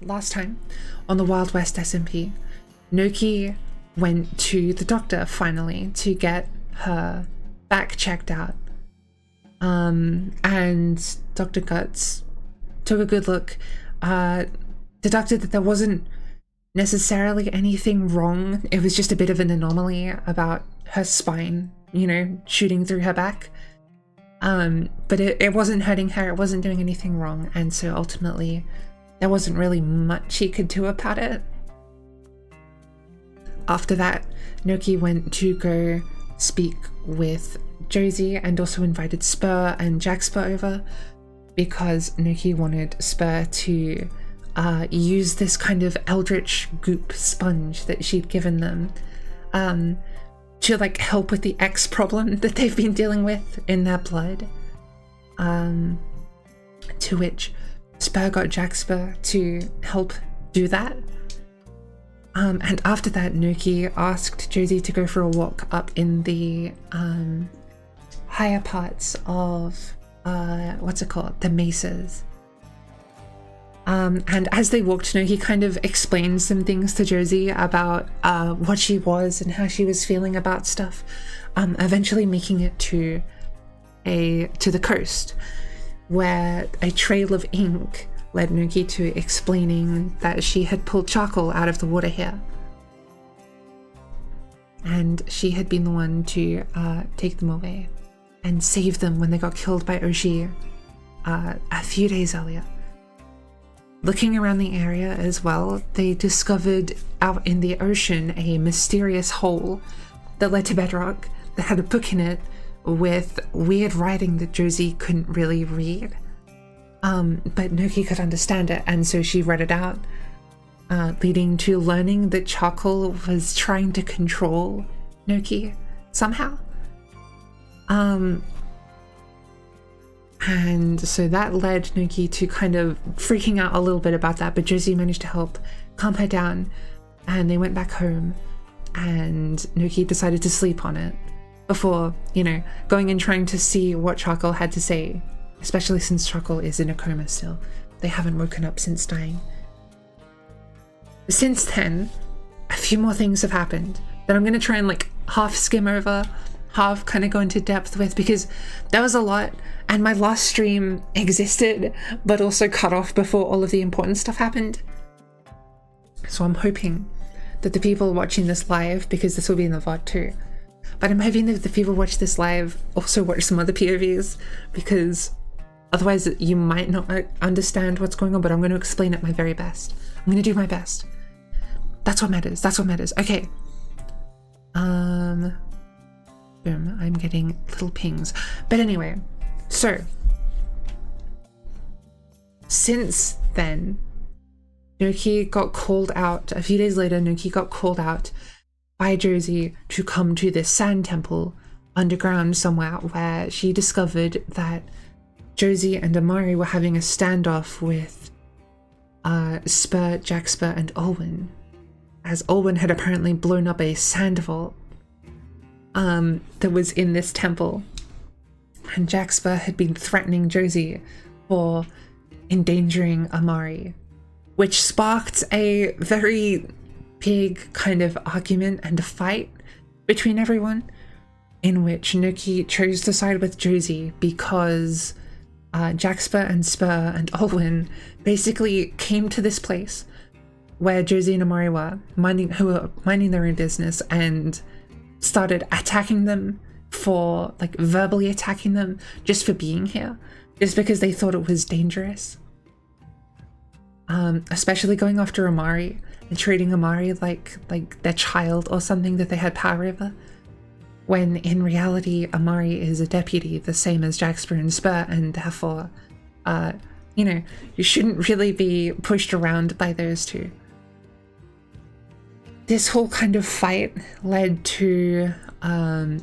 last time on the Wild West SMP, Noki went to the doctor finally to get her back checked out. And Dr. Guts took a good look, deducted that there wasn't necessarily anything wrong. It was just a bit of an anomaly about her spine, shooting through her back. But it wasn't hurting her, it wasn't doing anything wrong, and so ultimately there wasn't really much he could do about it. After that, Noki went to go speak with Josie and also invited Spur and Jaxper over because Noki wanted Spur to use this kind of eldritch goop sponge that she'd given them to help with the X problem that they've been dealing with in their blood. To which Spur got Jaxper to help do that. And after that, Noki asked Josie to go for a walk up in the higher parts of the mesas. And as they walked, Noki kind of explained some things to Josie about what she was and how she was feeling about stuff, eventually making it to the coast, where a trail of ink led Noki to explaining that she had pulled charcoal out of the water here. And she had been the one to take them away and save them when they got killed by Oshi a few days earlier. Looking around the area as well, they discovered out in the ocean a mysterious hole that led to bedrock that had a book in it with weird writing that Josie couldn't really read. But Noki could understand it, and so she read it out, leading to learning that charcoal was trying to control Noki somehow. And so that led Noki to kind of freaking out a little bit about that, but Josie managed to help calm her down, and they went back home, and Noki decided to sleep on it before, going and trying to see what charcoal had to say, especially since charcoal is in a coma still. They haven't woken up since dying. Since then, a few more things have happened that I'm going to try and half skim over, half kind of go into depth with, because there was a lot, and my last stream existed but also cut off before all of the important stuff happened. So I'm hoping that the people watching this live, because this will be in the VOD too, but I'm hoping that the people watch this live also watch some other POVs, because otherwise you might not understand what's going on, but I'm going to explain it my very best. I'm going to do my best. That's what matters. That's what matters. Okay. Boom. I'm getting little pings. But anyway, so since then, Noki got called out. A few days later, Noki got called out by Josie to come to this sand temple underground somewhere, where she discovered that Josie and Amari were having a standoff with Spur, Jaxper, and Olwen, as Olwen had apparently blown up a sand vault that was in this temple, and Jaxper had been threatening Josie for endangering Amari, which sparked a very big kind of argument and a fight between everyone, in which Noki chose to side with Josie because Jaxper and Spur and Olwen basically came to this place where Josie and Amari were minding their own business, and started attacking them for verbally attacking them just for being here, just because they thought it was dangerous. Especially going after Amari and treating Amari like their child or something that they had power over, when in reality Amari is a deputy, the same as Jaxper and Spur, and therefore you shouldn't really be pushed around by those two. This whole kind of fight led to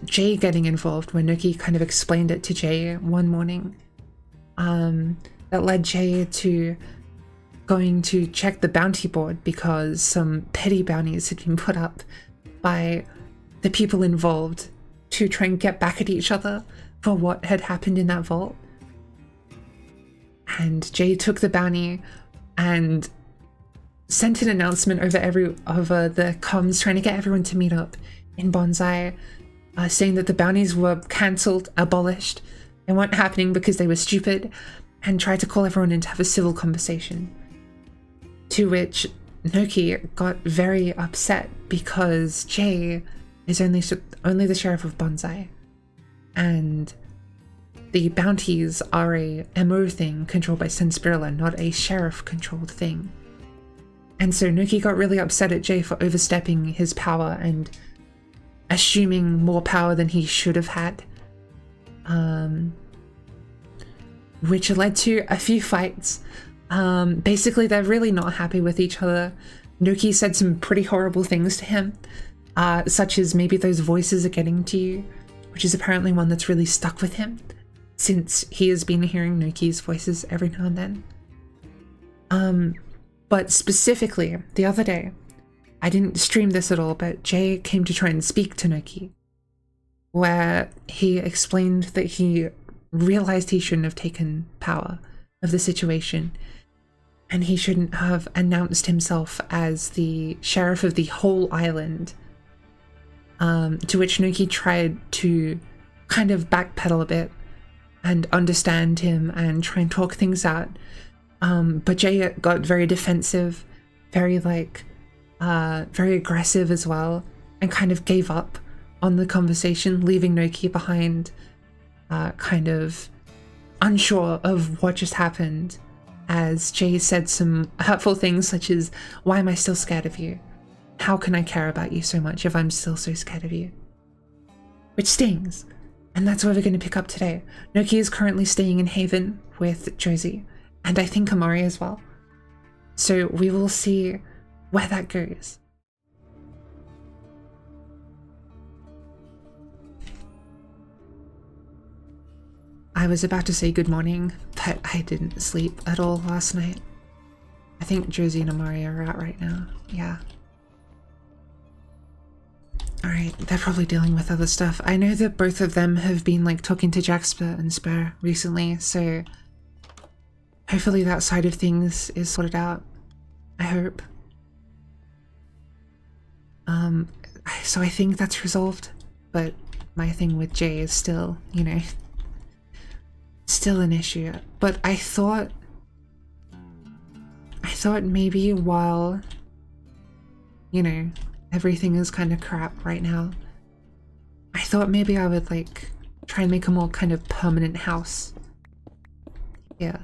Jay getting involved when Noki kind of explained it to Jay one morning. That led Jay to going to check the bounty board because some petty bounties had been put up by the people involved to try and get back at each other for what had happened in that vault. And Jay took the bounty and sent an announcement over the comms trying to get everyone to meet up in Bonsai, saying that the bounties were cancelled, abolished, they weren't happening because they were stupid, and tried to call everyone in to have a civil conversation. To which Noki got very upset because Jay is only the sheriff of Bonsai, and the bounties are a MO thing controlled by Senspirilla, not a sheriff-controlled thing. And so Noki got really upset at Jay for overstepping his power and assuming more power than he should have had. Which led to a few fights. Basically, they're really not happy with each other. Noki said some pretty horrible things to him, such as maybe those voices are getting to you, which is apparently one that's really stuck with him, since he has been hearing Noki's voices every now and then. But specifically, the other day, I didn't stream this at all, but Jay came to try and speak to Noki, where he explained that he realized he shouldn't have taken power of the situation, and he shouldn't have announced himself as the sheriff of the whole island, to which Noki tried to kind of backpedal a bit and understand him and try and talk things out. But Jay got very defensive, very aggressive as well, and kind of gave up on the conversation, leaving Noki behind, kind of unsure of what just happened, as Jay said some hurtful things such as, "Why am I still scared of you? How can I care about you so much if I'm still so scared of you?" Which stings. And that's where we're going to pick up today. Noki is currently staying in Haven with Josie, and I think Amari as well. So we will see where that goes. I was about to say good morning, but I didn't sleep at all last night. I think Josie and Amari are out right now. Yeah. Alright, they're probably dealing with other stuff. I know that both of them have been talking to Jaxper and Spur recently, so hopefully that side of things is sorted out. I hope. So I think that's resolved, but my thing with Jay is still, still an issue. But I thought maybe while, everything is kind of crap right now, I thought maybe I would try and make a more kind of permanent house. Yeah.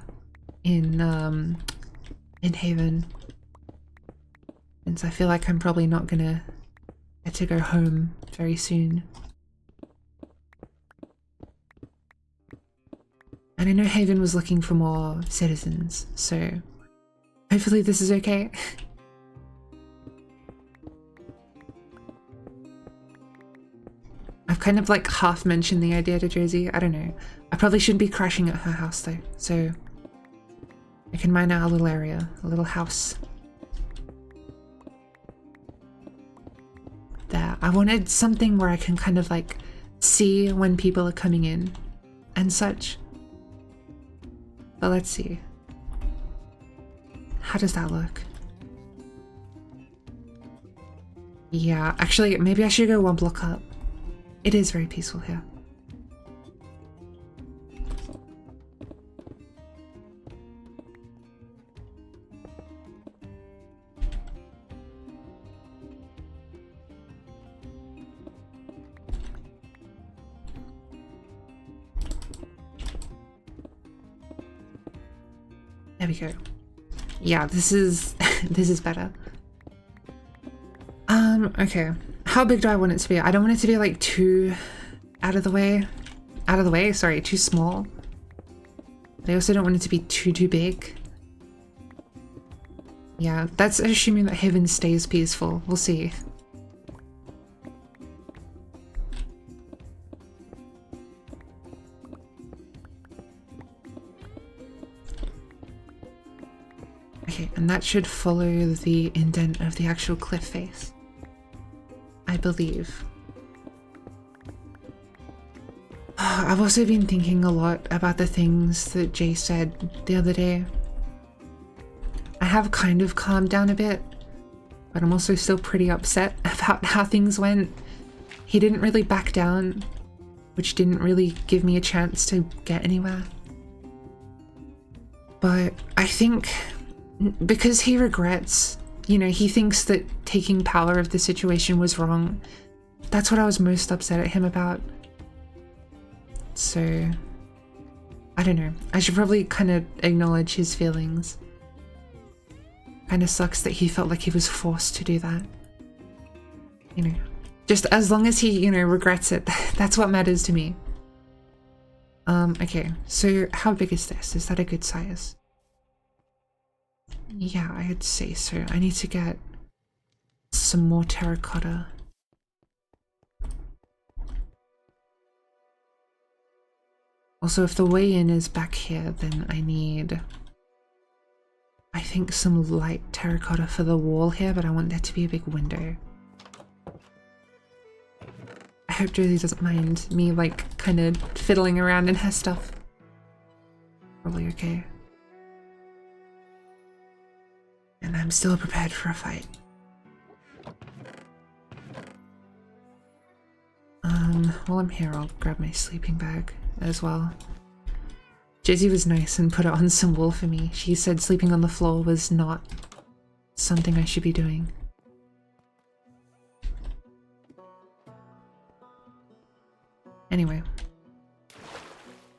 In Haven. Since I feel like I'm probably not gonna get to go home very soon. And I know Haven was looking for more citizens, so hopefully this is okay. I've kind of half mentioned the idea to Josie. I don't know. I probably shouldn't be crashing at her house though, so I can mine out a little area, a little house. There. I wanted something where I can kind of see when people are coming in and such. But let's see. How does that look? Yeah, actually, maybe I should go one block up. It is very peaceful here. There we go. Yeah, this is this is better. Okay. How big do I want it to be? I don't want it to be too out of the way, sorry, too small. But I also don't want it to be too big. Yeah, that's assuming that Haven stays peaceful. We'll see. Okay, and that should follow the indent of the actual cliff face, I believe. I've also been thinking a lot about the things that Jay said the other day. I have kind of calmed down a bit, but I'm also still pretty upset about how things went. He didn't really back down, which didn't really give me a chance to get anywhere. But I think because he regrets, you know, he thinks that taking power of the situation was wrong. That's what I was most upset at him about. So, I don't know. I should probably kind of acknowledge his feelings. Kind of sucks that he felt like he was forced to do that. You know, just as long as he, you know, regrets it, that's what matters to me. Okay, so how big is this? Is that a good size? Yeah, I'd say so. I need to get some more terracotta. Also, if the way in is back here, then I need, I think, some light terracotta for the wall here, but I want that to be a big window. I hope Josie doesn't mind me, like, kind of fiddling around in her stuff. Probably okay. And I'm still prepared for a fight. While I'm here, I'll grab my sleeping bag as well. Josie was nice and put it on some wool for me. She said sleeping on the floor was not something I should be doing. Anyway.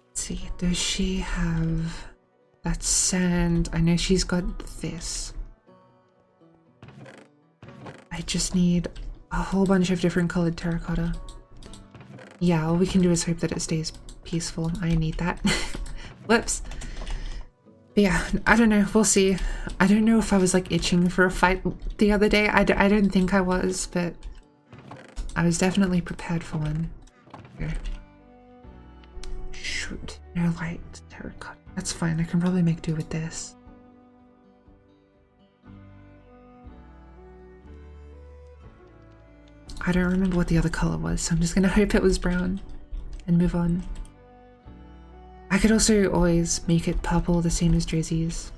Let's see, does she have that sand? I know she's got this. I just need a whole bunch of different colored terracotta. Yeah, all we can do is hope that it stays peaceful. I need that. Whoops. But yeah, I don't know. We'll see. I don't know if I was like itching for a fight the other day. I don't think I was, but I was definitely prepared for one. Here. Shoot. No light terracotta. That's fine. I can probably make do with this. I don't remember what the other color was, so I'm just gonna hope it was brown and move on. I could also always make it purple, the same as Josie's.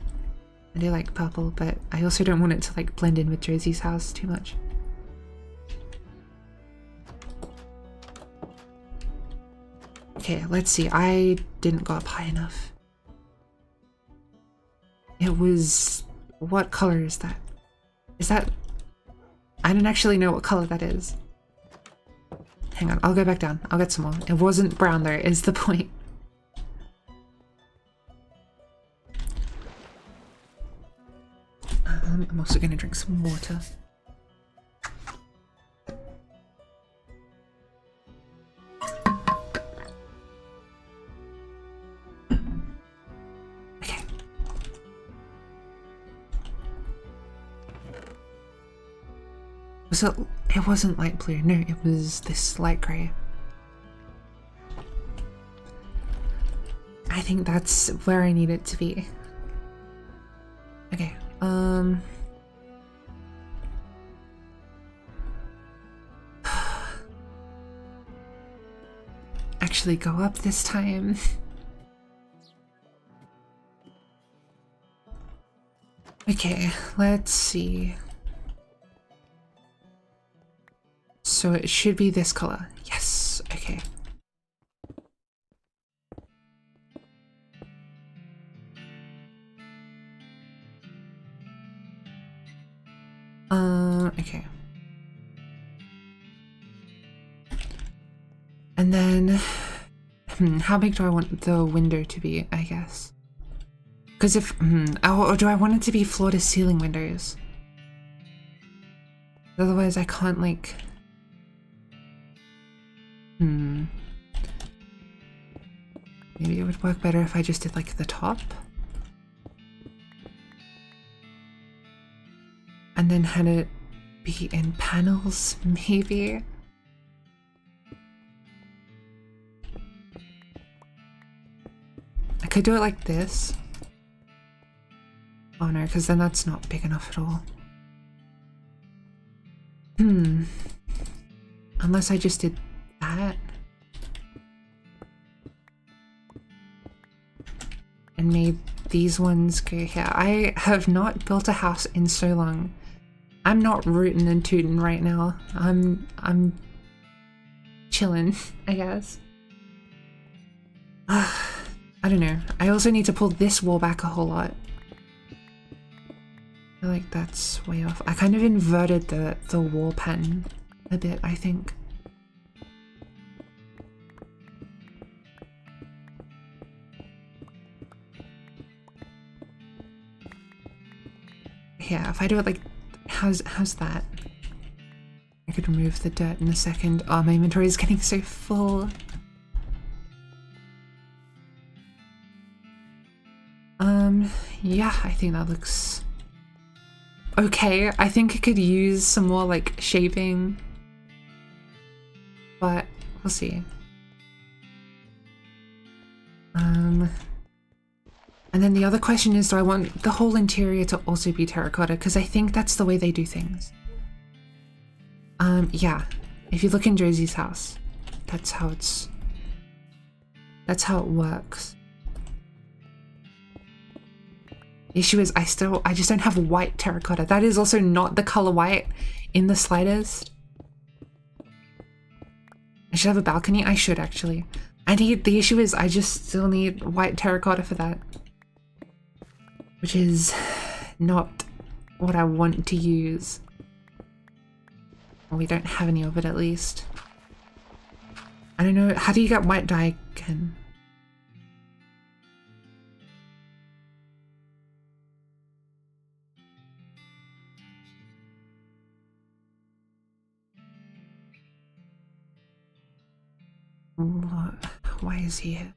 I do like purple, but I also don't want it to like blend in with Josie's house too much. Okay, let's see. I didn't go up high enough. It was... what color is that? Is that... I don't actually know what color that is. Hang on, I'll go back down. I'll get some more. It wasn't brown though, is the point. I'm also gonna drink some water. Okay. So it wasn't light blue, no, it was this light grey. I think that's where I need it to be. Okay, actually go up this time. Okay, let's see. So it should be this color. Yes, okay. Okay. And then, how big do I want the window to be, I guess? Because if, or do I want it to be floor to ceiling windows? Otherwise I can't like, maybe it would work better if I just did like the top. And then had it be in panels, maybe? I could do it like this. Oh no, because then that's not big enough at all. Unless I just did that. And made these ones go here. I have not built a house in so long. I'm not rootin' and tootin' right now. I'm chillin', I guess. I don't know. I also need to pull this wall back a whole lot. I feel like that's way off. I kind of inverted the wall pattern a bit, I think. Yeah, if I do it like, how's that? I could remove the dirt in a second. Oh, my inventory is getting so full. Yeah, I think that looks okay. I think I could use some more like shaping, but we'll see. And then the other question is, do I want the whole interior to also be terracotta? Because I think that's the way they do things. Yeah. If you look in Josie's house, that's how it works. The issue is I just don't have white terracotta. That is also not the color white in the slightest. I should have a balcony. I should actually. The issue is I just still need white terracotta for that. Which is not what I want to use. Well, we don't have any of it at least. I don't know. How do you get white dye again? Why is he here?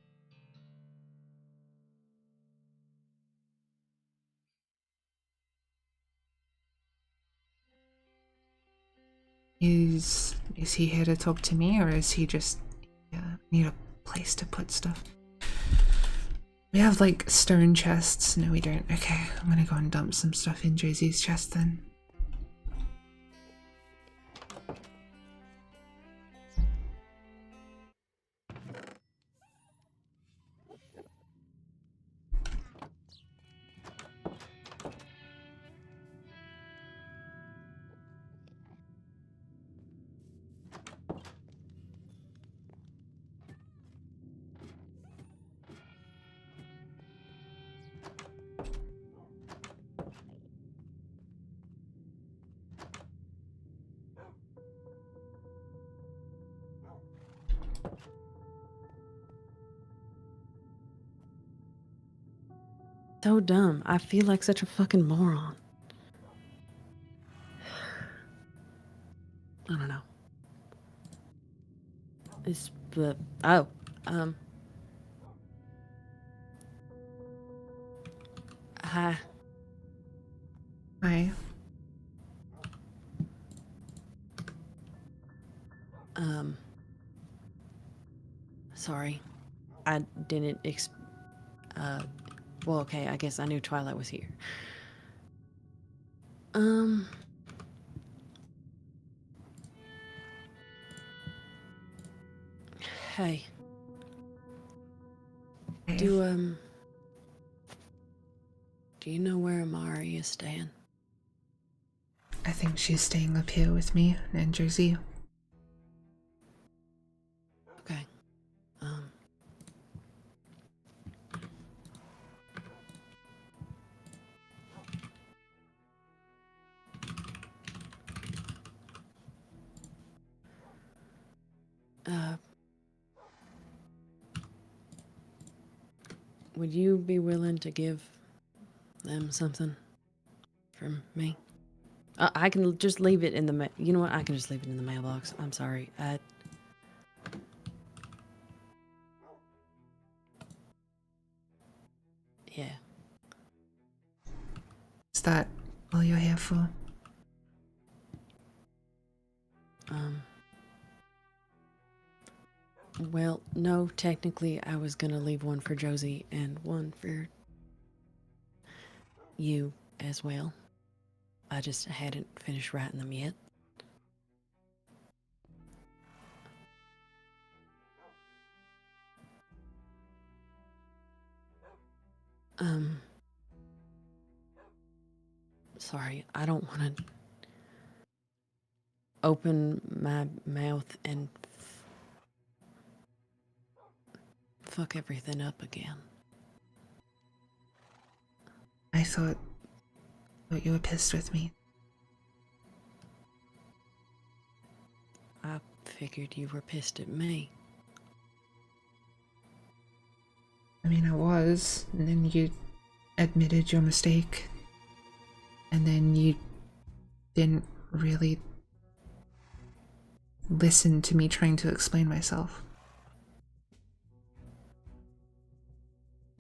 Is he here to talk to me, or is he just need a place to put stuff? We have like stone chests. No, we don't. Okay, I'm gonna go and dump some stuff in Josie's chest then. So dumb. I feel like such a fucking moron. I don't know. It's the hi. Hi. Sorry. I didn't well, okay, I guess I knew Twilight was here. Hey. Do you know where Amari is staying? I think she's staying up here with me and Josie. Okay. Would you be willing to give them something from me? I can just leave it in the you know what? I can just leave it in the mailbox. I'm sorry. Yeah. Is that all you're here for? Well, no, technically I was gonna leave one for Josie and one for you as well. I just hadn't finished writing them yet. Um, sorry, I don't want to open my mouth and fuck everything up again. I thought you were pissed with me. I figured you were pissed at me. I mean, I was, and then you admitted your mistake, and then you didn't really listen to me trying to explain myself.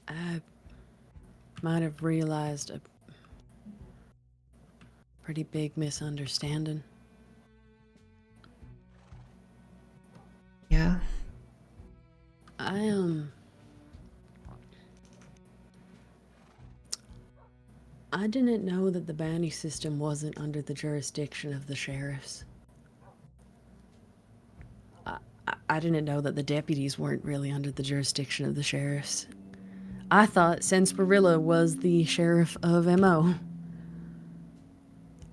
I might have realized a pretty big misunderstanding. Yeah? I didn't know that the bounty system wasn't under the jurisdiction of the sheriffs. I didn't know that the deputies weren't really under the jurisdiction of the sheriffs. I thought Sarsaparilla was the sheriff of MO.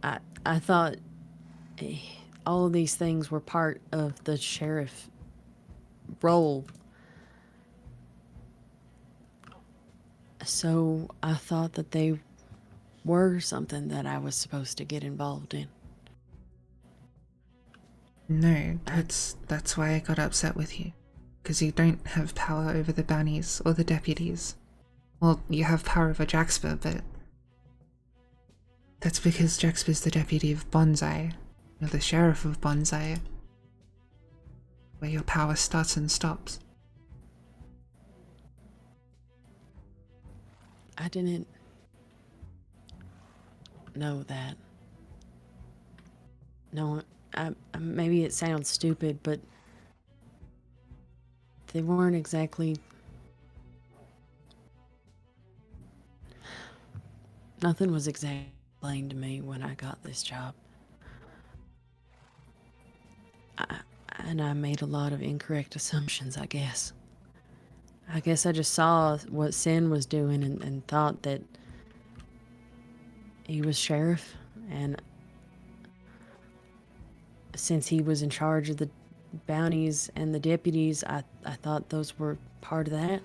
I thought all of these things were part of the sheriff role. So I thought that they were something that I was supposed to get involved in. No, that's why I got upset with you. Because you don't have power over the bounties or the deputies. Well, you have power over Jaxper, but that's because Jaxper's the deputy of Bonsai. You're the sheriff of Bonsai. Where your power starts and stops. I didn't know that. No, maybe it sounds stupid, but they weren't exactly... Nothing was exactly explained to me when I got this job. And I made a lot of incorrect assumptions, I guess. I guess I just saw what Sin was doing and thought that he was sheriff, and since he was in charge of the bounties and the deputies, I thought those were part of that.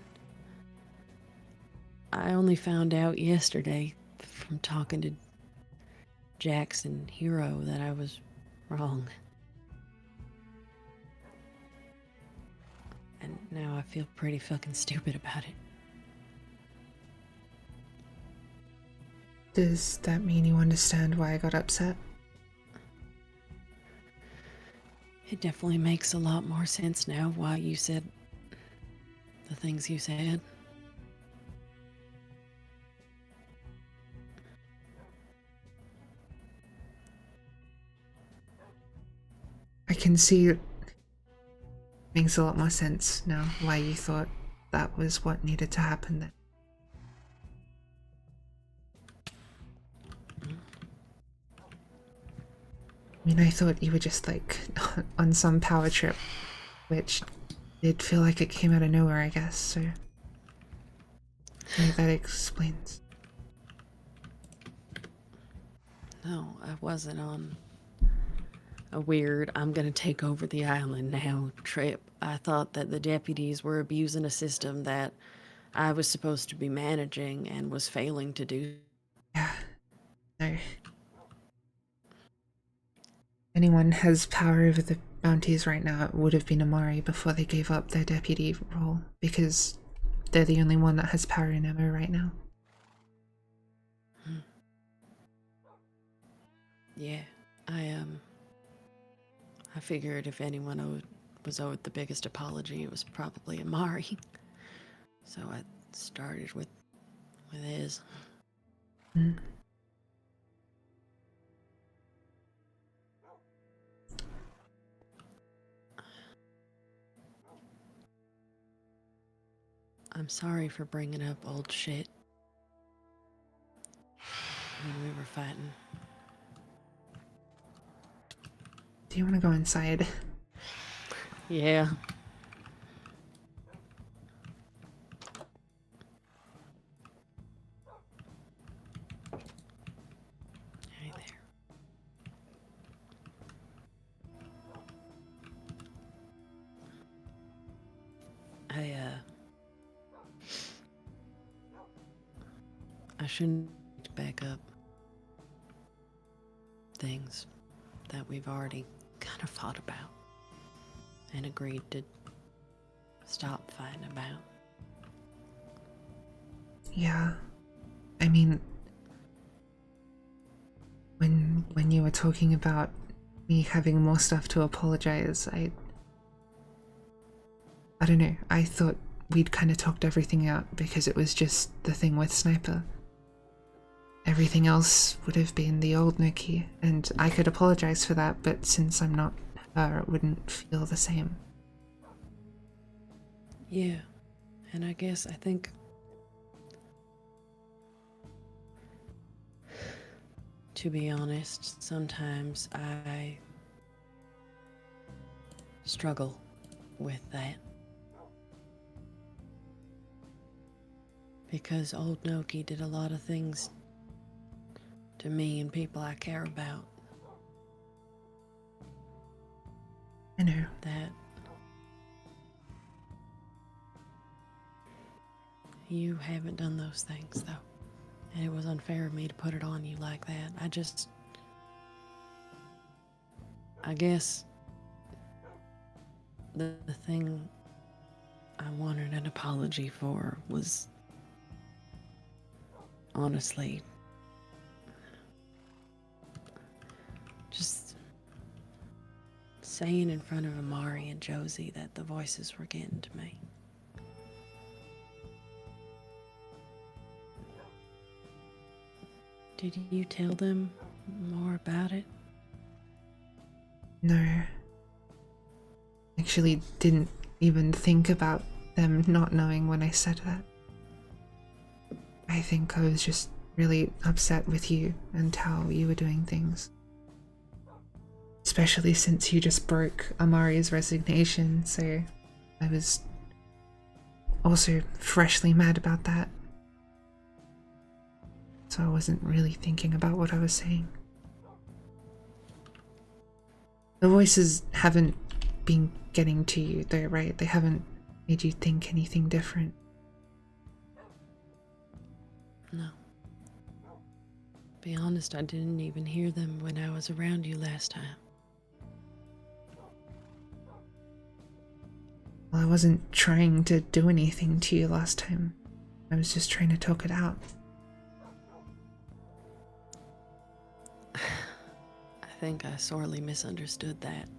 I only found out yesterday from talking to Jackson Hero that I was wrong. And now I feel pretty fucking stupid about it. Does that mean you understand why I got upset? It definitely makes a lot more sense now why you said the things you said. I can see it makes a lot more sense now why you thought that was what needed to happen then. I mean, I thought you were just like on some power trip, which did feel like it came out of nowhere, I guess, so maybe that explains. No, I wasn't on a weird, I'm gonna take over the island now trip. I thought that the deputies were abusing a system that I was supposed to be managing and was failing to do. Yeah, no. Anyone has power over the bounties right now, it would have been Amari before they gave up their deputy role, because they're the only one that has power in MO right now. Yeah, I figured if anyone was owed the biggest apology, it was probably Amari. So I started with his. Mm. I'm sorry for bringing up old shit when we were fighting. Do you want to go inside? Yeah. shouldn't back up things that we've already kind of fought about and agreed to stop fighting about. Yeah. I mean, when you were talking about me having more stuff to apologize, I don't know, I thought we'd kind of talked everything out because it was just the thing with Sniper. Everything else would have been the old Nuki, and I could apologize for that, but since I'm not her, it wouldn't feel the same. Yeah, and I guess I think to be honest, sometimes I struggle with that. Because old Noki did a lot of things to me and people I care about. I know. That you haven't done those things, though. And it was unfair of me to put it on you like that. I guess the thing I wanted an apology for was honestly just saying in front of Amari and Josie that the voices were getting to me. Did you tell them more about it? No. Actually, didn't even think about them not knowing when I said that. I think I was just really upset with you and how you were doing things. Especially since you just broke Amari's resignation, so I was also freshly mad about that. So I wasn't really thinking about what I was saying. The voices haven't been getting to you though, right? They haven't made you think anything different. No. Be honest, I didn't even hear them when I was around you last time. Well, I wasn't trying to do anything to you last time. I was just trying to talk it out. I think I sorely misunderstood that.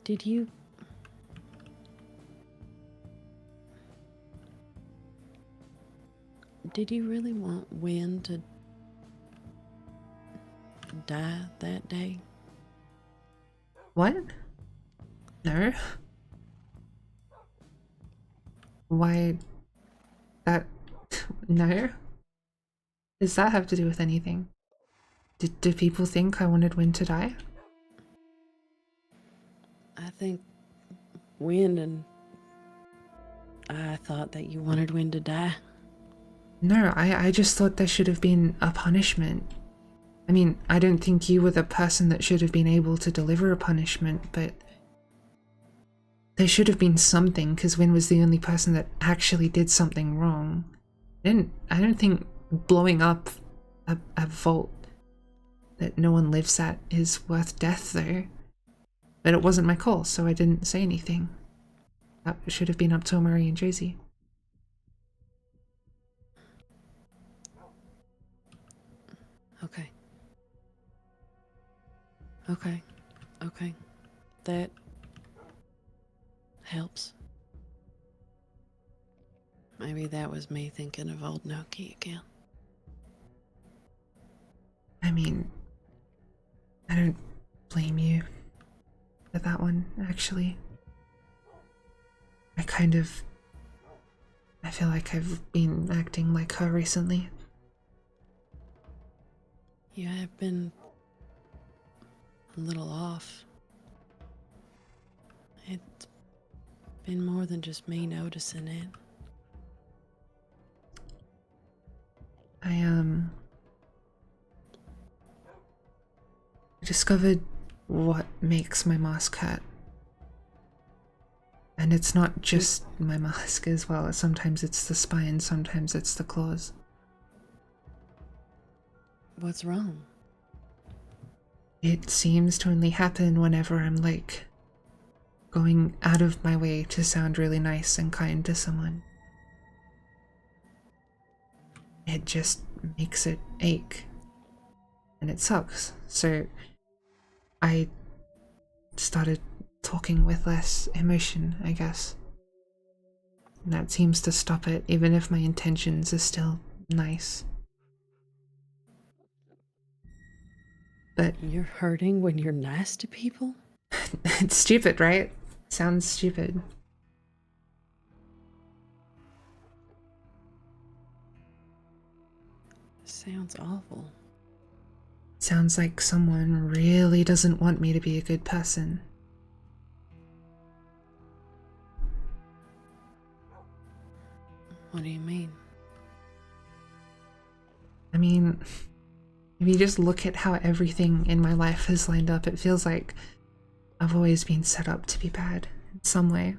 Did you really want Wynn to die that day? What? No. Why? That... No? Does that have to do with anything? Did people think I wanted Wynn to die? I think Wynn and I thought that you wanted Wynn to die. No, I just thought there should have been a punishment. I mean, I don't think you were the person that should have been able to deliver a punishment, but there should have been something, because Wynn was the only person that actually did something wrong. I don't think blowing up a vault that no one lives at is worth death, though. But it wasn't my call, so I didn't say anything. That should have been up to Amari and Josie. Okay. Okay. That helps. Maybe that was me thinking of old Noki again. I mean, I don't blame you for that one, actually. I feel like I've been acting like her recently. You have been a little off. It's been more than just me noticing it. I discovered what makes my mask hurt. And it's not just my mask as well. Sometimes it's the spine, sometimes it's the claws. What's wrong? It seems to only happen whenever I'm like going out of my way to sound really nice and kind to someone. It just makes it ache. And it sucks. So I started talking with less emotion, I guess. And that seems to stop it, even if my intentions are still nice. But You're hurting when you're nice to people? it's stupid, right? Sounds stupid. Sounds awful. Sounds like someone really doesn't want me to be a good person. What do you mean? I mean, if you just look at how everything in my life has lined up, it feels like I've always been set up to be bad in some way.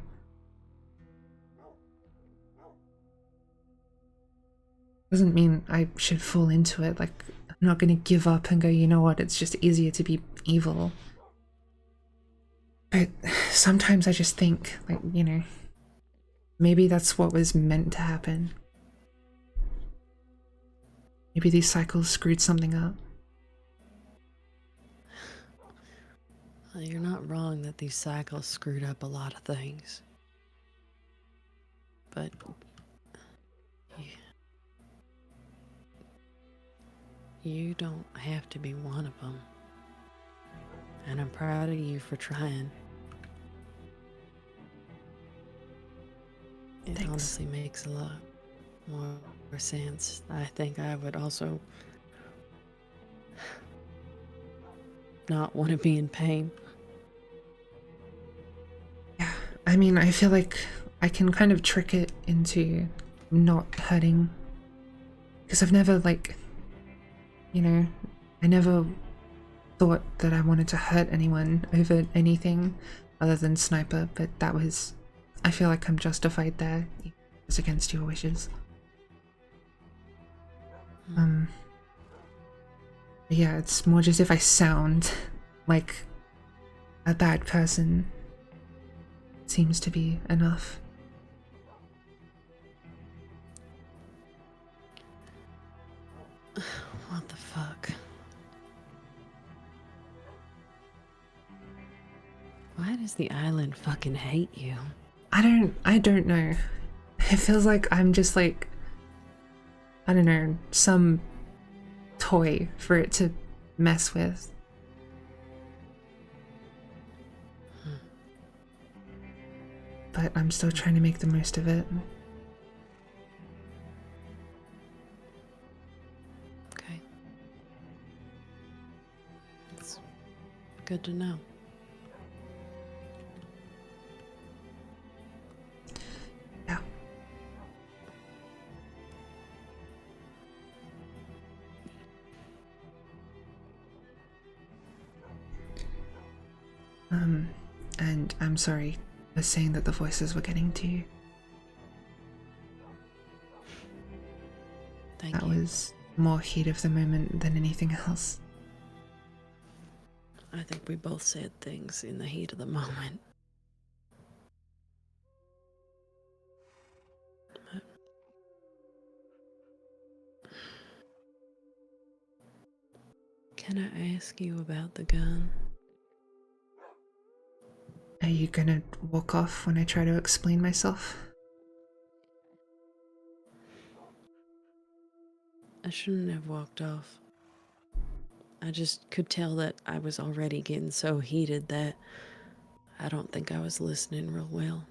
Doesn't mean I should fall into it. Like, I'm not gonna give up and go, you know what, it's just easier to be evil. But sometimes I just think, like, you know, maybe that's what was meant to happen. Maybe these cycles screwed something up. Well, you're not wrong that these cycles screwed up a lot of things. But you don't have to be one of them. And I'm proud of you for trying. It Thanks. honestly makes a lot more sense. I think I would also not want to be in pain. Yeah, I mean, I feel like I can kind of trick it into not hurting. Because I've never, like, you know, I never thought that I wanted to hurt anyone over anything other than Sniper, but that was, I feel like I'm justified there. It's against your wishes. Yeah, it's more just if I sound like a bad person, it seems to be enough. What the fuck? Why does the island fucking hate you? I don't know. It feels like I'm just like, I don't know, some toy for it to mess with. But I'm still trying to make the most of it. Okay. It's good to know. Yeah. And I'm sorry for saying that the voices were getting to you. Thank That you. was more heat of the moment than anything else. I think we both said things in the heat of the moment. But can I ask you about the gun? Are you gonna walk off when I try to explain myself? I shouldn't have walked off. I just could tell that I was already getting so heated that I don't think I was listening real well.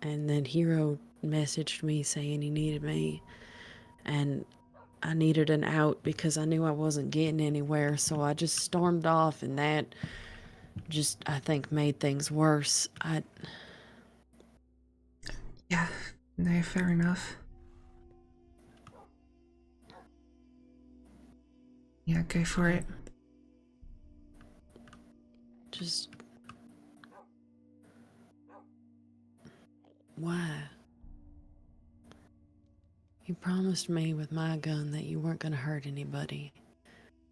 And then Hero messaged me saying he needed me, and I needed an out because I knew I wasn't getting anywhere, so I just stormed off, and that just, I think, made things worse. Yeah, no, fair enough. Yeah, go for it. Just... why? You promised me with my gun that you weren't going to hurt anybody,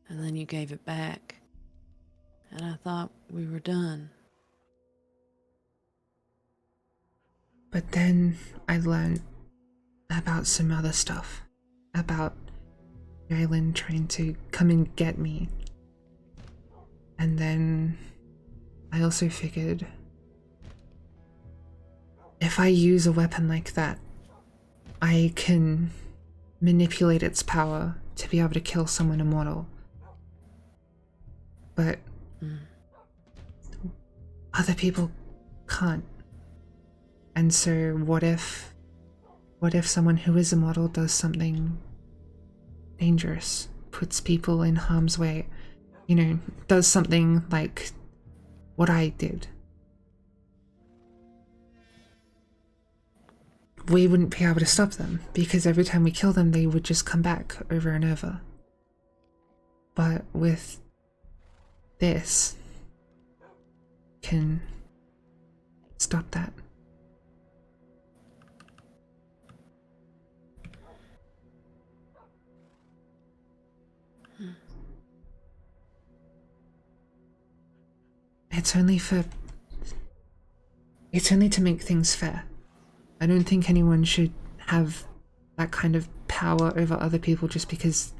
and then you gave it back, and I thought we were done. But then I learned about some other stuff. About the island trying to come and get me. And then I also figured if I use a weapon like that, I can manipulate its power to be able to kill someone immortal. But other people can't. And so what if someone who is immortal does something dangerous, puts people in harm's way, you know, does something like what I did? We wouldn't be able to stop them, because every time we kill them, they would just come back over and over. But with this, can stop that. It's only to make things fair. I don't think anyone should have that kind of power over other people just because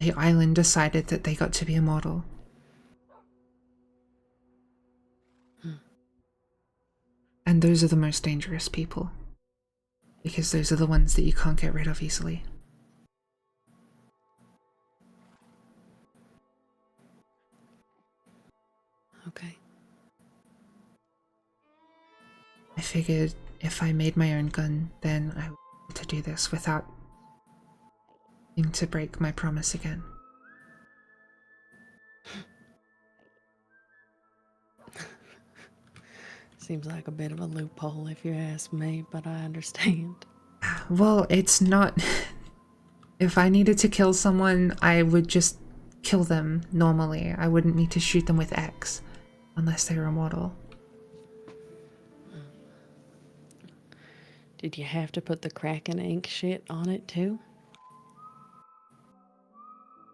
the island decided that they got to be immortal. And those are the most dangerous people, because those are the ones that you can't get rid of easily. Okay. I figured if I made my own gun, then I would be able to do this without having to break my promise again. Seems like a bit of a loophole if you ask me, but I understand. Well, it's not... If I needed to kill someone, I would just kill them normally. I wouldn't need to shoot them with X, unless they were immortal. Did you have to put the Kraken ink shit on it too?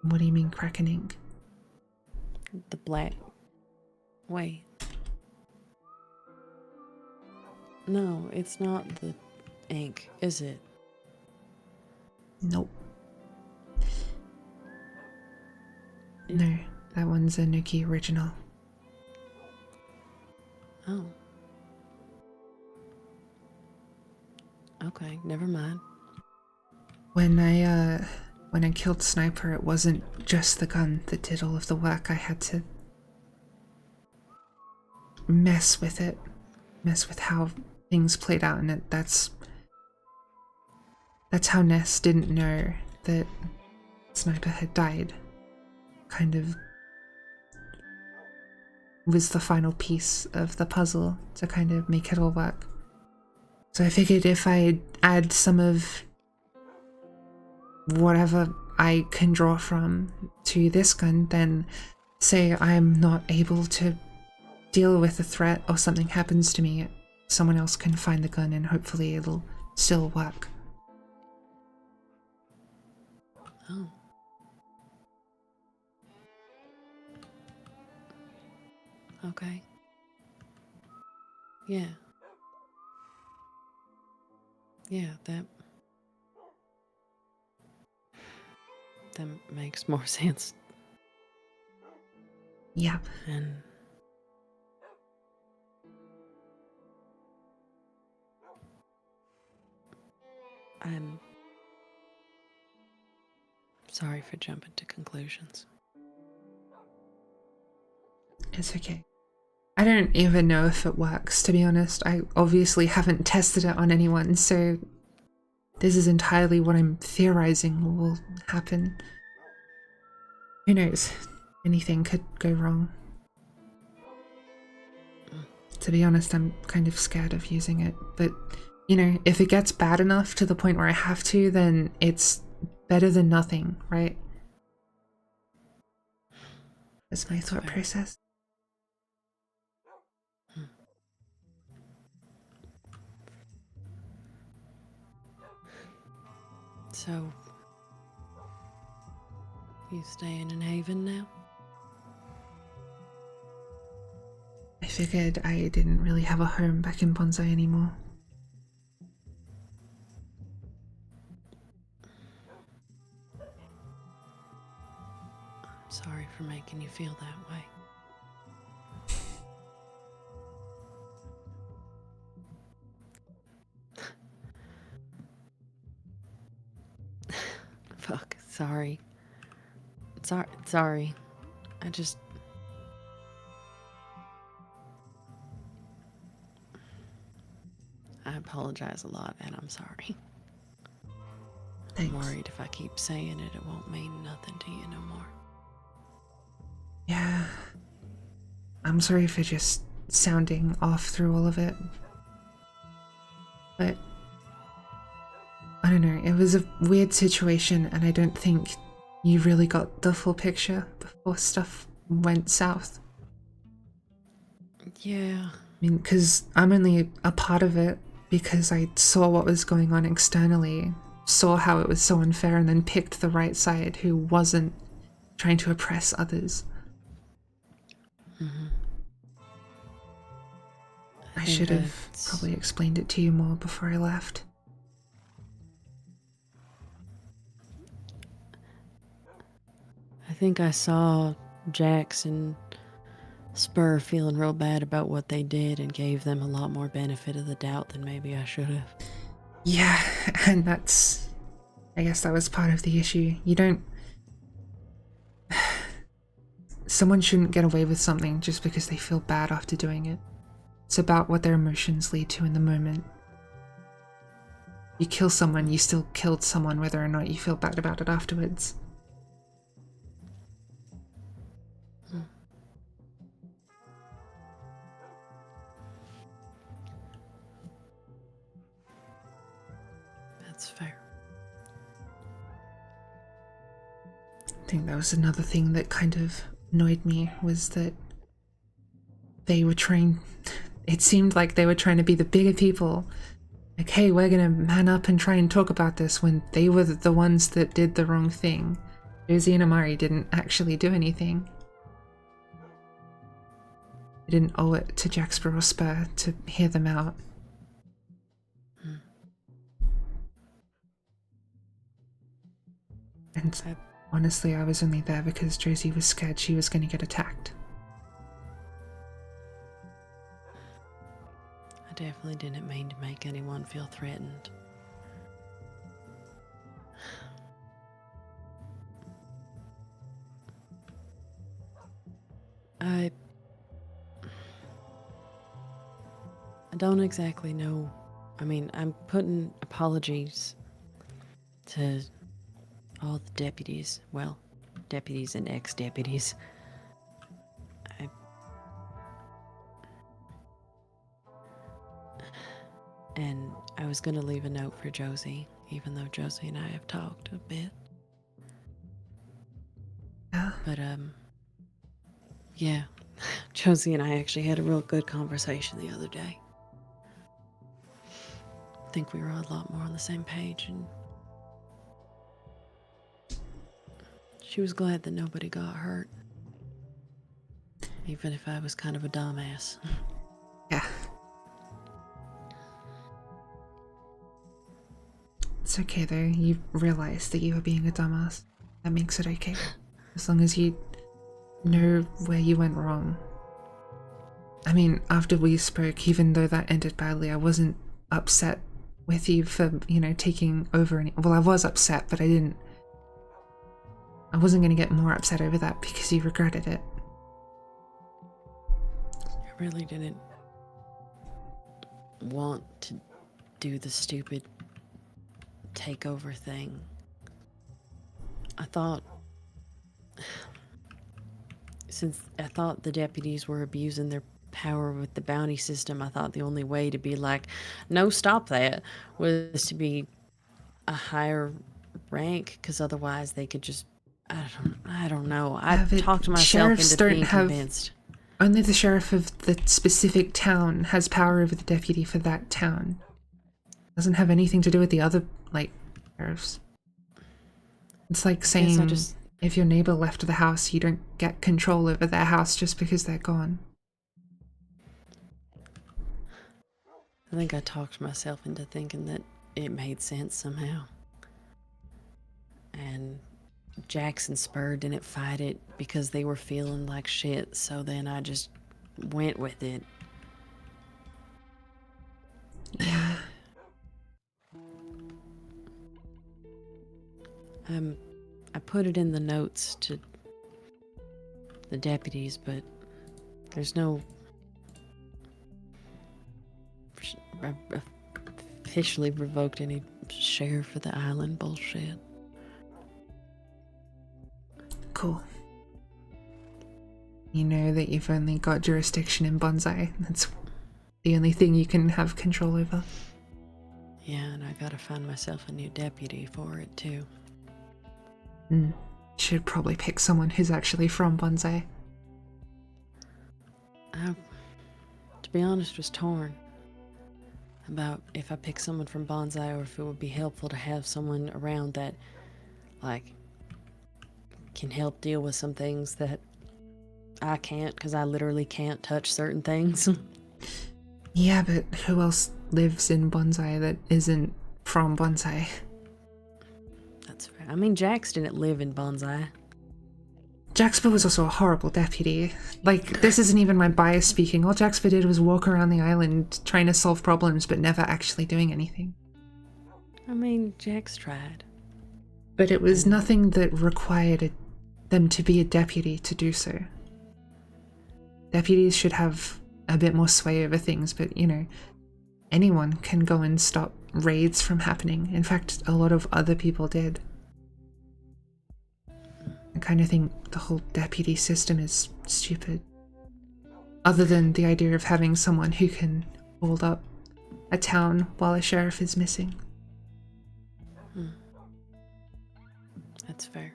What do you mean, Kraken ink? The black... Wait. No, it's not the ink, is it? Nope. No, that one's a Nuki original. Oh. Okay, never mind. When I killed Sniper, it wasn't just the gun that did all of the work. I had to mess with it, mess with how things played out, and that's how Ness didn't know that Sniper had died. Kind of was the final piece of the puzzle to kind of make it all work. So I figured if I add some of whatever I can draw from to this gun, then say I'm not able to deal with a threat or something happens to me, someone else can find the gun and hopefully it'll still work. Oh. Okay. Yeah. Yeah, that makes more sense. Yeah. And I'm sorry for jumping to conclusions. It's okay. I don't even know if it works, to be honest. I obviously haven't tested it on anyone, so this is entirely what I'm theorizing will happen. Who knows? Anything could go wrong. To be honest, I'm kind of scared of using it, but you know, if it gets bad enough to the point where I have to, then it's better than nothing, right? That's my thought process. So, you staying in Haven now? I figured I didn't really have a home back in Bonsai anymore. I'm sorry for making you feel that way. Fuck, sorry. Sorry. I apologize a lot, and I'm sorry. Thanks. I'm worried if I keep saying it, it won't mean nothing to you no more. Yeah. I'm sorry for just sounding off through all of it. But I don't know, it was a weird situation, and I don't think you really got the full picture before stuff went south. Yeah. I mean, because I'm only a part of it because I saw what was going on externally, saw how it was so unfair, and then picked the right side who wasn't trying to oppress others. Mm-hmm. I should have probably explained it to you more before I left. I think I saw Jax and Spur feeling real bad about what they did and gave them a lot more benefit of the doubt than maybe I should have. Yeah, and I guess that was part of the issue. You don't... Someone shouldn't get away with something just because they feel bad after doing it. It's about what their emotions lead to in the moment. You kill someone, you still killed someone whether or not you feel bad about it afterwards. That's fair. I think that was another thing that kind of annoyed me, was that they were trying... It seemed like they were trying to be the bigger people. Like, hey, we're gonna man up and try and talk about this, when they were the ones that did the wrong thing. Josie and Amari didn't actually do anything. They didn't owe it to Jaxper or Spur to hear them out. And honestly, I was only there because Josie was scared she was going to get attacked. I definitely didn't mean to make anyone feel threatened. I don't exactly know. I mean, I'm putting apologies to all the deputies. Well, deputies and ex-deputies. And I was going to leave a note for Josie, even though Josie and I have talked a bit. Yeah. But, yeah. Josie and I actually had a real good conversation the other day. I think we were a lot more on the same page, and she was glad that nobody got hurt. Even if I was kind of a dumbass. Yeah. It's okay though, you realized that you were being a dumbass. That makes it okay. As long as you know where you went wrong. I mean, after we spoke, even though that ended badly, I wasn't upset with you for, taking over any— well, I was upset, but I wasn't going to get more upset over that because you regretted it. I really didn't want to do the stupid takeover thing. Since I thought the deputies were abusing their power with the bounty system, I thought the only way to be like, no, stop that, was to be a higher rank, because otherwise they could just, I don't know. I talked myself into being convinced. Only the sheriff of the specific town has power over the deputy for that town. Doesn't have anything to do with the other, sheriffs. It's like guess I saying just if your neighbor left the house, you don't get control over their house just because they're gone. I think I talked myself into thinking that it made sense somehow. And Jax and Spur didn't fight it because they were feeling like shit, so then I just went with it. Yeah. I put it in the notes to the deputies, but there's no officially revoked any sheriff for the island bullshit. Cool. You know that you've only got jurisdiction in Bonsai. That's the only thing you can have control over. Yeah, and I gotta find myself a new deputy for it, too. Should probably pick someone who's actually from Bonsai. I, to be honest, was torn about if I pick someone from Bonsai or if it would be helpful to have someone around that, like, can help deal with some things that I can't, because I literally can't touch certain things. Yeah, but who else lives in Bonsai that isn't from Bonsai? That's fair. I mean, Jax didn't live in Bonsai. Jaxper was also a horrible deputy. Like, this isn't even my bias speaking. All Jaxper did was walk around the island trying to solve problems but never actually doing anything. I mean, Jax tried. But it was nothing that required them to be a deputy to do so. Deputies should have a bit more sway over things, but you know, anyone can go and stop raids from happening. In fact, a lot of other people did. I kind of think the whole deputy system is stupid. Other than the idea of having someone who can hold up a town while a sheriff is missing. That's fair.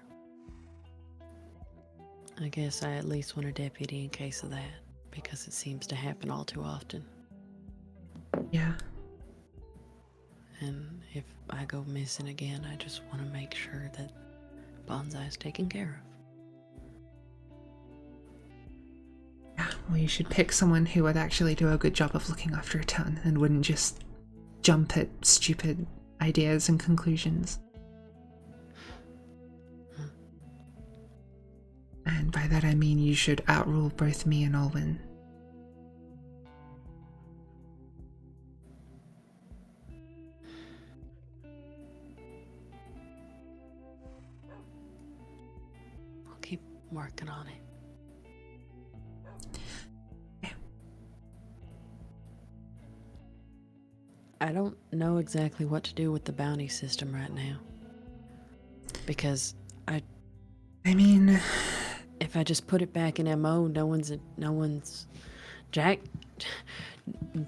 I guess I at least want a deputy in case of that, because it seems to happen all too often. Yeah. And if I go missing again, I just want to make sure that Bonsai is taken care of. Yeah, well, you should pick someone who would actually do a good job of looking after a town and wouldn't just jump at stupid ideas and conclusions. And by that I mean you should outrule both me and Alwyn. I'll keep working on it. Yeah. I don't know exactly what to do with the bounty system right now. Because I mean, if I just put it back in MO, no one's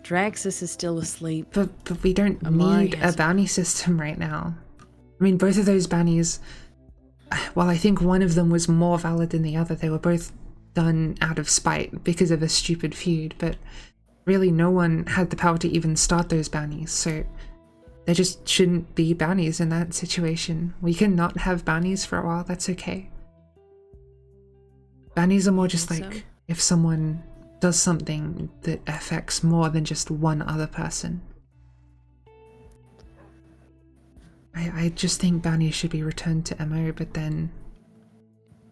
Draxus is still asleep. but we don't Amari need a bounty system right now. I mean, both of those bounties, while I think one of them was more valid than the other, they were both done out of spite because of a stupid feud, but really no one had the power to even start those bounties, so there just shouldn't be bounties in that situation. We can not have bounties for a while, that's okay. Bounties are more just like so? if someone does something that affects more than just one other person. I just think bounties should be returned to MO, but then,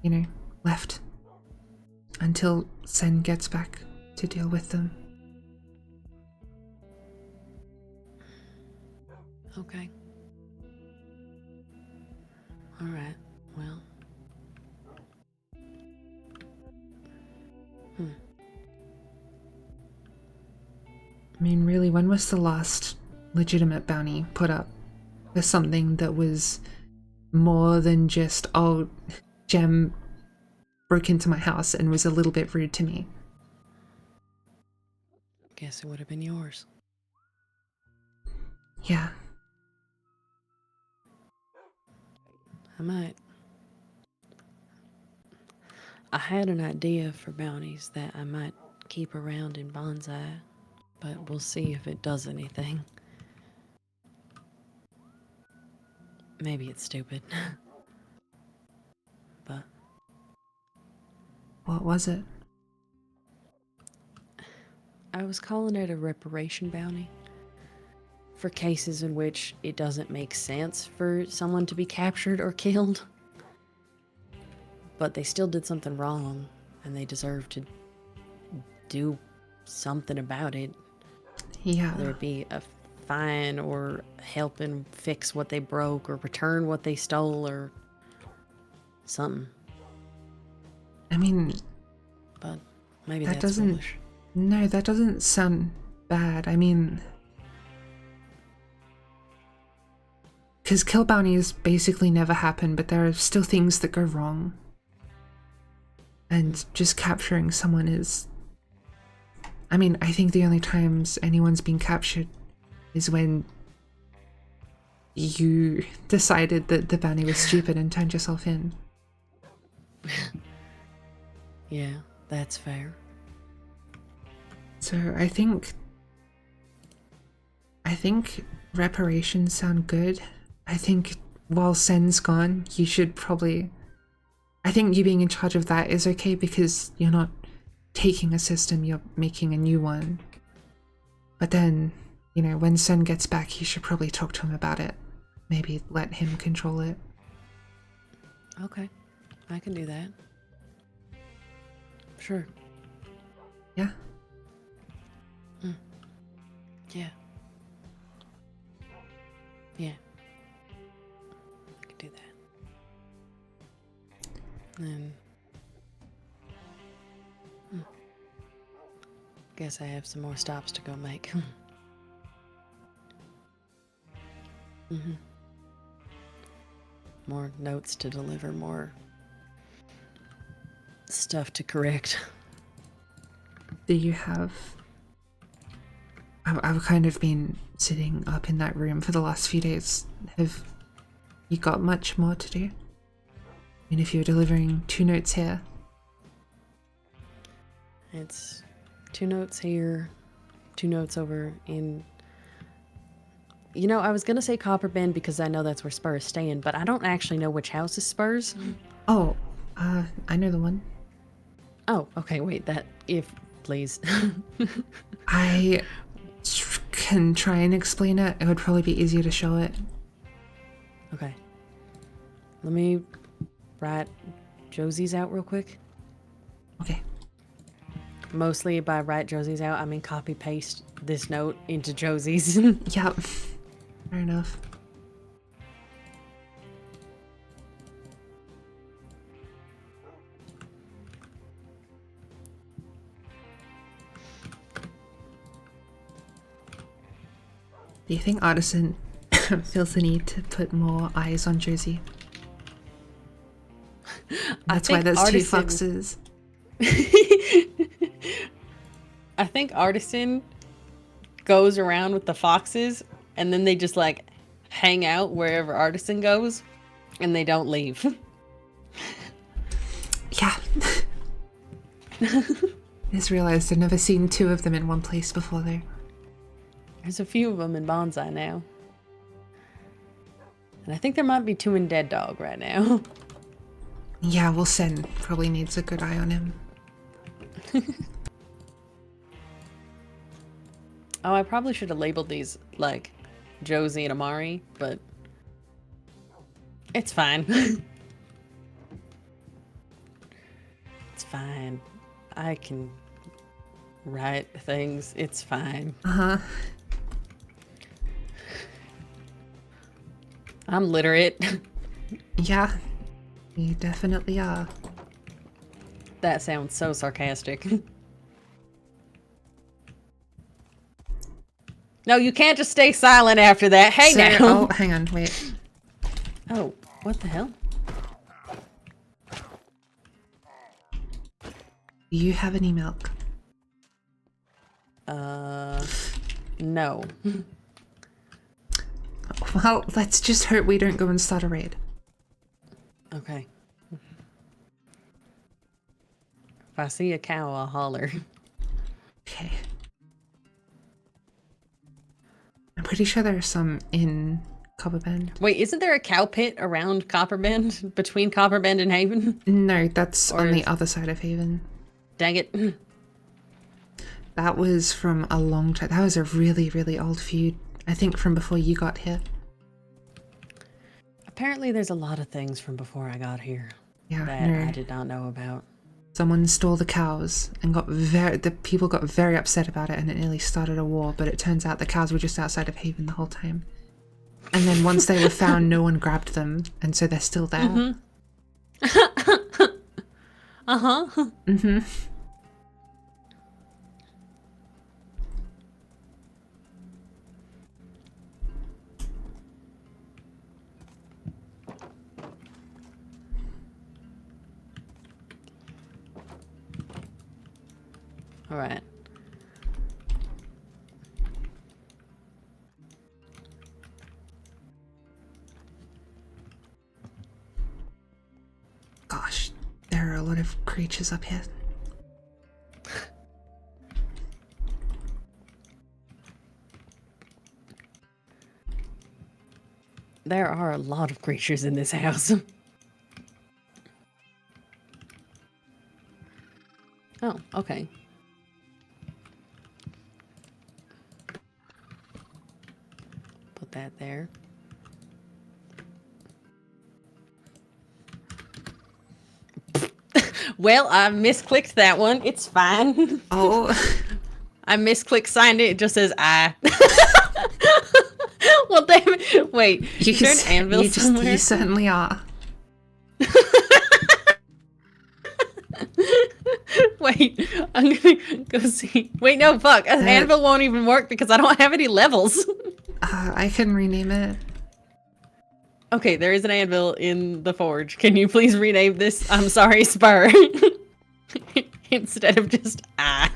you know, left until Sen gets back to deal with them. Okay. Alright, well. I mean, really, when was the last legitimate bounty put up for something that was more than just, oh, Jem broke into my house and was a little bit rude to me? Guess it would have been yours. Yeah. I might. I had an idea for bounties that I might keep around in Bonsai, but we'll see if it does anything. Maybe it's stupid. What was it? I was calling it a reparation bounty for cases in which it doesn't make sense for someone to be captured or killed, but they still did something wrong and they deserve to do something about it. Yeah. Whether it be a fine or helping fix what they broke or return what they stole or something. I mean, But maybe that that's doesn't... foolish. No, that doesn't sound bad. I mean... Because kill bounties basically never happen, but there are still things that go wrong. And just capturing someone is... I mean, I think the only times anyone's been captured is when you decided that the bounty was stupid and turned yourself in. Yeah, that's fair. So I think reparations sound good. I think while Sen's gone, you should probably... I think you being in charge of that is okay because you're not taking a system, you're making a new one. But then, you know, when Sen gets back, you should probably talk to him about it. Maybe let him control it. Okay, I can do that. Sure. Yeah? Yeah. Yeah. I can do that. Then... guess I have some more stops to go make. More notes to deliver, more stuff to correct. Do you have... I've kind of been sitting up in that room for the last few days. Have you got much more to do? I mean, if you're delivering 2 notes here... It's 2 notes here, 2 notes over in... You know, I was going to say Copper Bend because I know that's where Spur's staying, but I don't actually know which house is Spur's. Oh, I know the one. Oh, okay, wait, that... if... please. I can try and explain it. It would probably be easier to show it. Okay. Let me write Josie's out real quick. Okay. Mostly by write Josie's out, I mean copy paste this note into Josie's. Yep. Fair enough. Do you think Artisan feels the need to put more eyes on Josie? That's why there's Artisan... 2 foxes. I think Artisan goes around with the foxes and then they just like hang out wherever Artisan goes and they don't leave. Yeah. I just realized I've never seen 2 of them in one place before though. There's a few of them in Bonsai now. And I think there might be 2 in Dead Dog right now. Yeah, well, Sen probably needs a good eye on him. Oh, I probably should have labeled these like Josie and Amari, but it's fine. It's fine. I can write things. It's fine. Uh-huh. I'm literate. Yeah, you definitely are. That sounds so sarcastic. No, you can't just stay silent after that. Hey, So, now. oh, hang on, wait. Oh, what the hell? Do you have any milk? No. Well, let's just hope we don't go and start a raid. Okay. If I see a cow, I'll holler. Okay. I'm pretty sure there are some in Copper Bend. Wait, isn't there a cow pit around Copper Bend? Between Copper Bend and Haven? No, that's Or on the is- other side of Haven. Dang it. That was from a long time. That was a really, really old feud. I think from before you got here. Apparently there's a lot of things from before I got here Yeah, that no. I did not know about. Someone stole the cows and the people got very upset about it, and it nearly started a war, but it turns out the cows were just outside of Haven the whole time. And then once they were found, no one grabbed them, and so they're still there. Mm-hmm. Uh-huh. Mm-hmm. All right. Gosh, there are a lot of creatures up here. There are a lot of creatures in this house. Oh, okay. Put that there. Well, I misclicked that one. It's fine. Oh, I misclicked signed it. It just says I. Well, damn it. Wait, is there an anvil somewhere? you certainly are. Wait, I'm gonna go see. Wait, no, fuck. An anvil won't even work because I don't have any levels. I can rename it. Okay, there is an anvil in the forge. Can you please rename this? I'm sorry, Spur. Instead of just ah.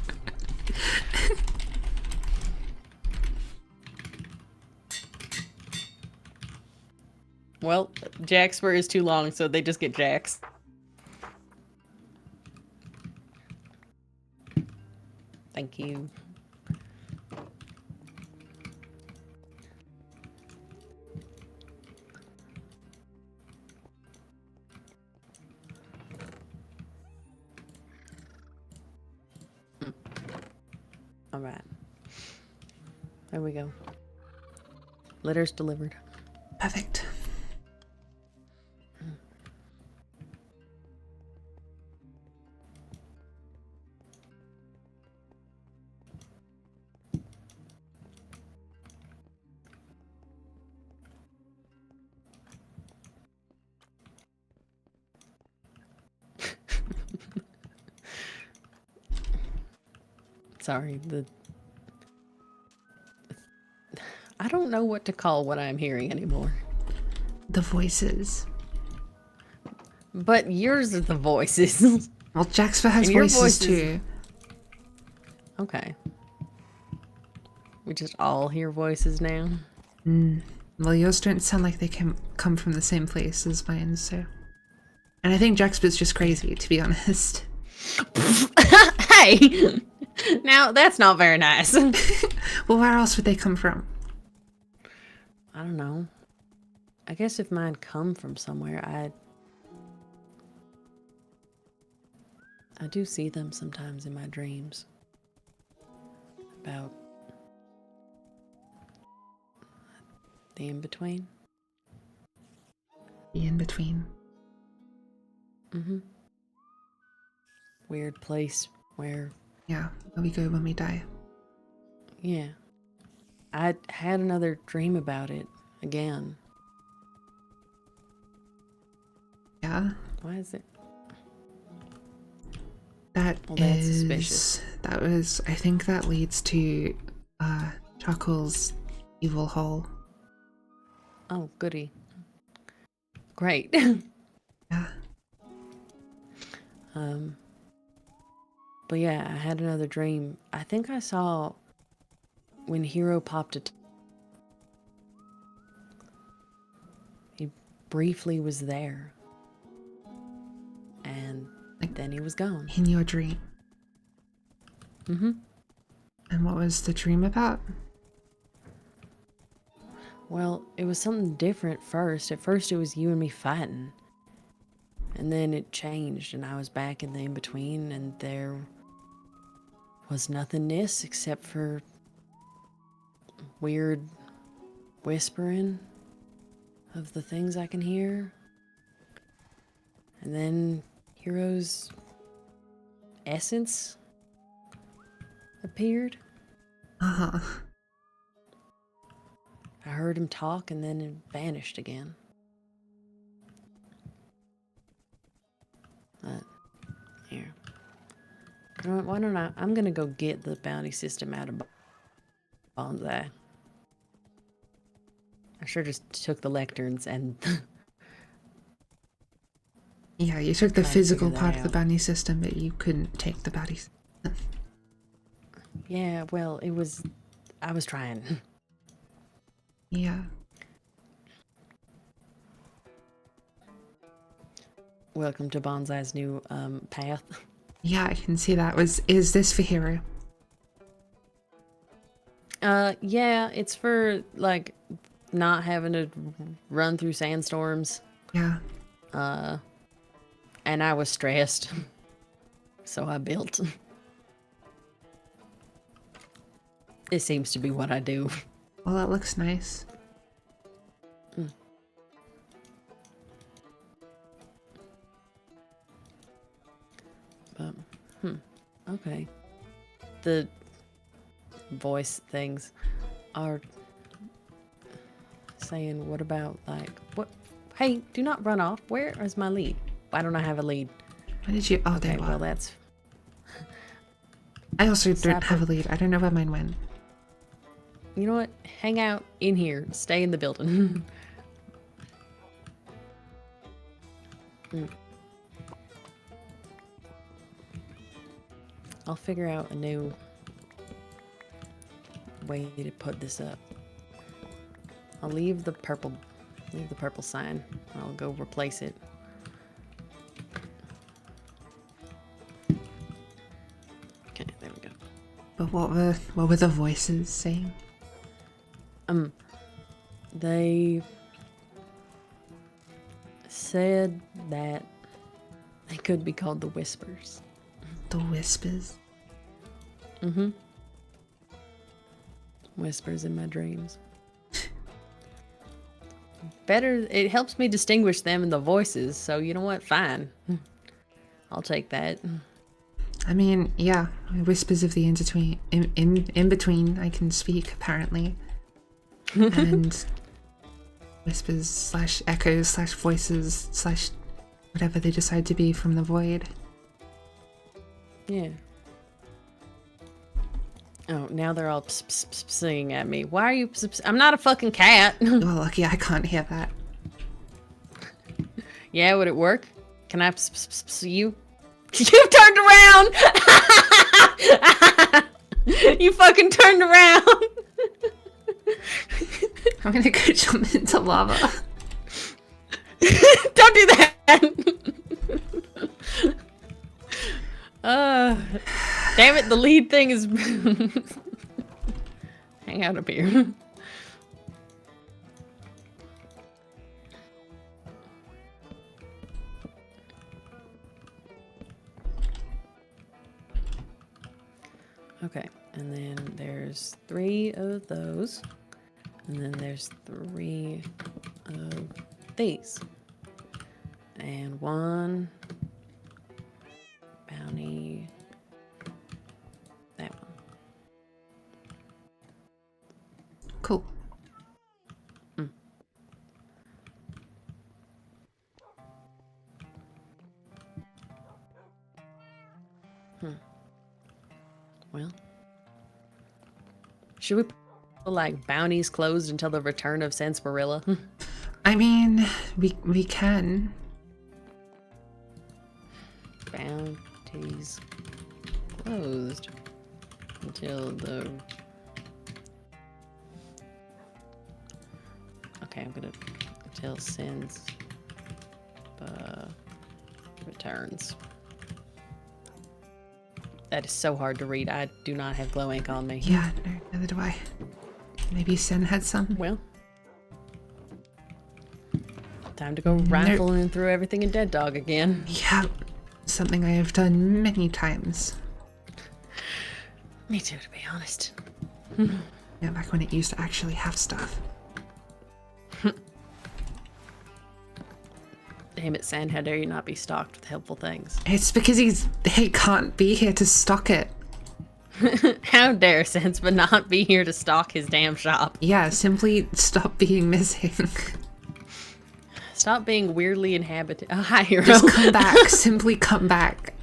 Well, Jack Spur is too long, so they just get Jacks. Thank you. All right. There we go. Letters delivered. Perfect. Sorry, I don't know what to call what I'm hearing anymore. The voices. But yours are the voices. Well, Jaxper has And your voices voices- too. Okay. We just all hear voices now. Well, yours don't sound like they can come from the same place as mine, so. And I think Jaxper's just crazy, to be honest. Hey! Now, that's not very nice. Well, where else would they come from? I don't know. I guess if mine come from somewhere, I do see them sometimes in my dreams. About the in-between. The in-between. Mm-hmm. Weird place where, Yeah, where we go when we die. yeah. I had another dream about it again. Yeah? Why is it? That Well, that's suspicious. That was, I think that leads to, Chuckle's evil hole. Oh, goody. Great. Yeah. But yeah, I had another dream. I think I saw when Hero popped a he briefly was there. And then he was gone. In your dream. Mm-hmm. And what was the dream about? Well, it was something different first. At first, it was you and me fighting. And then it changed, and I was back in the in-between, and there was nothingness except for weird whispering of the things I can hear. And then Hero's essence appeared. Uh-huh. I heard him talk, and then it vanished again. But, here. You know what, why don't I'm gonna go get the bounty system out of Bonsai. I sure just took the lecterns and Yeah, you took the Try to physical figure that part of the out. bounty system, but you couldn't take the bodies. yeah, well, I was trying. Yeah. Welcome to Bonsai's new path. Yeah, I can see that. Is this for Hero? Yeah, it's for like not having to run through sandstorms. Yeah. And I was stressed. So I built. It seems to be what I do. Well, that looks nice. But, okay. The voice things are saying, what about, like, what? Hey, do not run off. Where is my lead? Why don't I have a lead? What did you? Oh, Okay, there you well, are. that's... I also don't Stop have a it. lead. I don't know where mine went. You know what? Hang out in here. Stay in the building. I'll figure out a new way to put this up. I'll leave the purple sign. I'll go replace it. Okay, there we go. But what were the voices saying? They said that they could be called the Whispers. The whispers. Whispers in my dreams. Better, it helps me distinguish them and the voices, so you know what? Fine. I'll take that. I mean, yeah, whispers of the in between. I can speak apparently, and whispers slash echoes slash voices slash whatever they decide to be from the void. Yeah. Oh, now they're all singing at me. Why are you I'm not a fucking cat. Oh, lucky I can't hear that. Yeah, would it work? Can I you? You turned around! You fucking turned around! I'm gonna go jump into lava. Don't do that! Damn it, the lead thing is... Hang out up here. Okay, and then there's 3 of those. And then there's 3 of these. And 1 bounty. That one. Cool. Well, should we put, like, bounties closed until the return of Sarsaparilla? I mean, we can. Bounties closed until the... Okay, I'm gonna... Until Sins returns. That is so hard to read. I do not have glow ink on me. Yeah, no, neither do I. Maybe Sen had some. Well, Time to go rifling through everything in Dead Dog again. Yeah, something I have done many times. Me too, to be honest. Yeah, back when it used to actually have stuff. Damn it, San, how dare you not be stocked with helpful things? It's because he can't be here to stock it. How dare Sans but not be here to stock his damn shop? Yeah, simply stop being missing. Stop being weirdly inhabited. Oh, hi, hero. Just come back. Simply come back.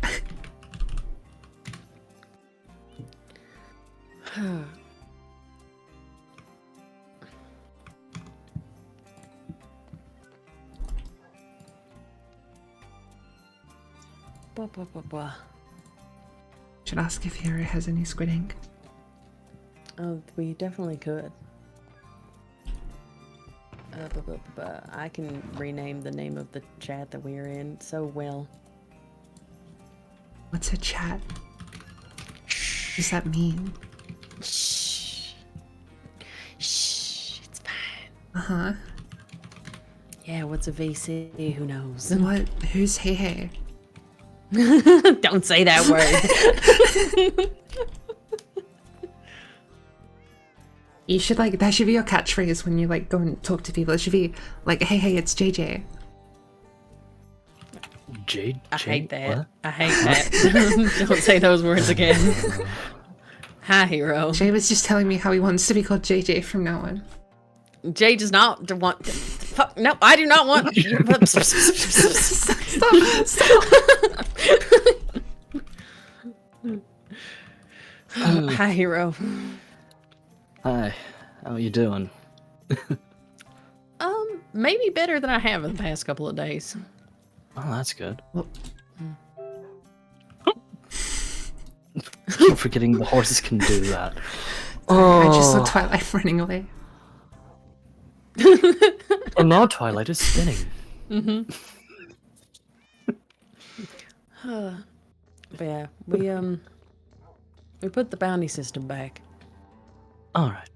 Blah, blah, blah, blah. Should ask if Hero has any squid ink. Oh, we definitely could. I can rename the name of the chat that we are in so well. What's a chat? What does that mean? Shh. Shh. It's fine. Uh-huh. Yeah, what's a VC? Who knows? What? Who's Hey? Don't say that word. You should that should be your catchphrase when you go and talk to people. It should be like, hey, it's JJ. I hate that. What? I hate that. Don't say those words again. Hi, hero. Jay was just telling me how he wants to be called JJ from now on. Jay does not want. Fuck, no, I do not want. Stop. Hi, hero. Hi, how are you doing? Maybe better than I have in the past couple of days. Oh, that's good. Well, Keep forgetting the horses can do that. I just saw Twilight running away. And now Twilight is spinning. Mm-hmm. But yeah, we put the bounty system back. All right.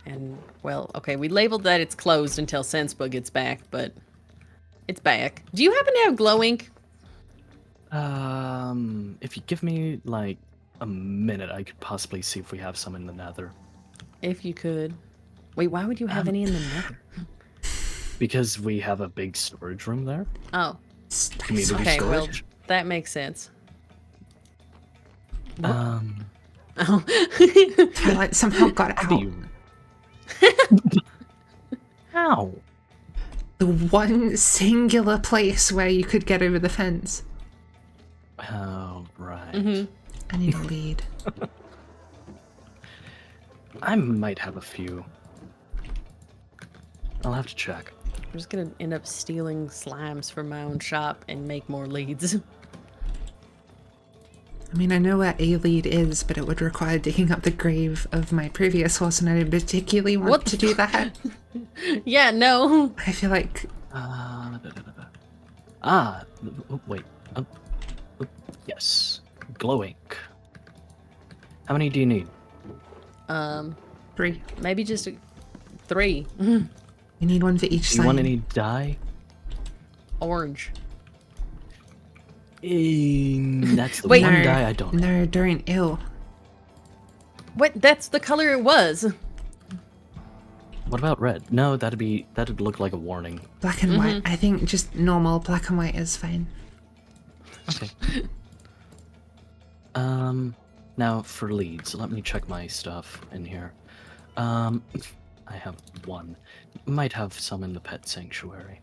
And, well, okay, we labeled that it's closed until Senspa gets back, but it's back. Do you happen to have glow ink? If you give me, a minute, I could possibly see if we have some in the nether. If you could. Wait, why would you have any in the nether? Because we have a big storage room there. Oh. Community Okay, well, storage. that makes sense. Oh. Twilight somehow got out. How? The one singular place where you could get over the fence. Oh, right. Mm-hmm. I need a lead. I might have a few. I'll have to check. I'm just gonna end up stealing slimes from my own shop and make more leads. I mean, I know where a lead is, but it would require digging up the grave of my previous horse, and I didn't particularly want to do that. Yeah, no. I feel like... Wait. Yes. Glow ink. How many do you need? 3. Maybe just 3. You need one for each Do sign. you want any dye? Orange. That's the Wait, one no, dye I don't have. No, don't. Ew. What? That's the color it was. What about red? No, that'd look like a warning. Black and white. I think just normal black and white is fine. Okay. Now for leads, let me check my stuff in here. I have 1. Might have some in the pet sanctuary.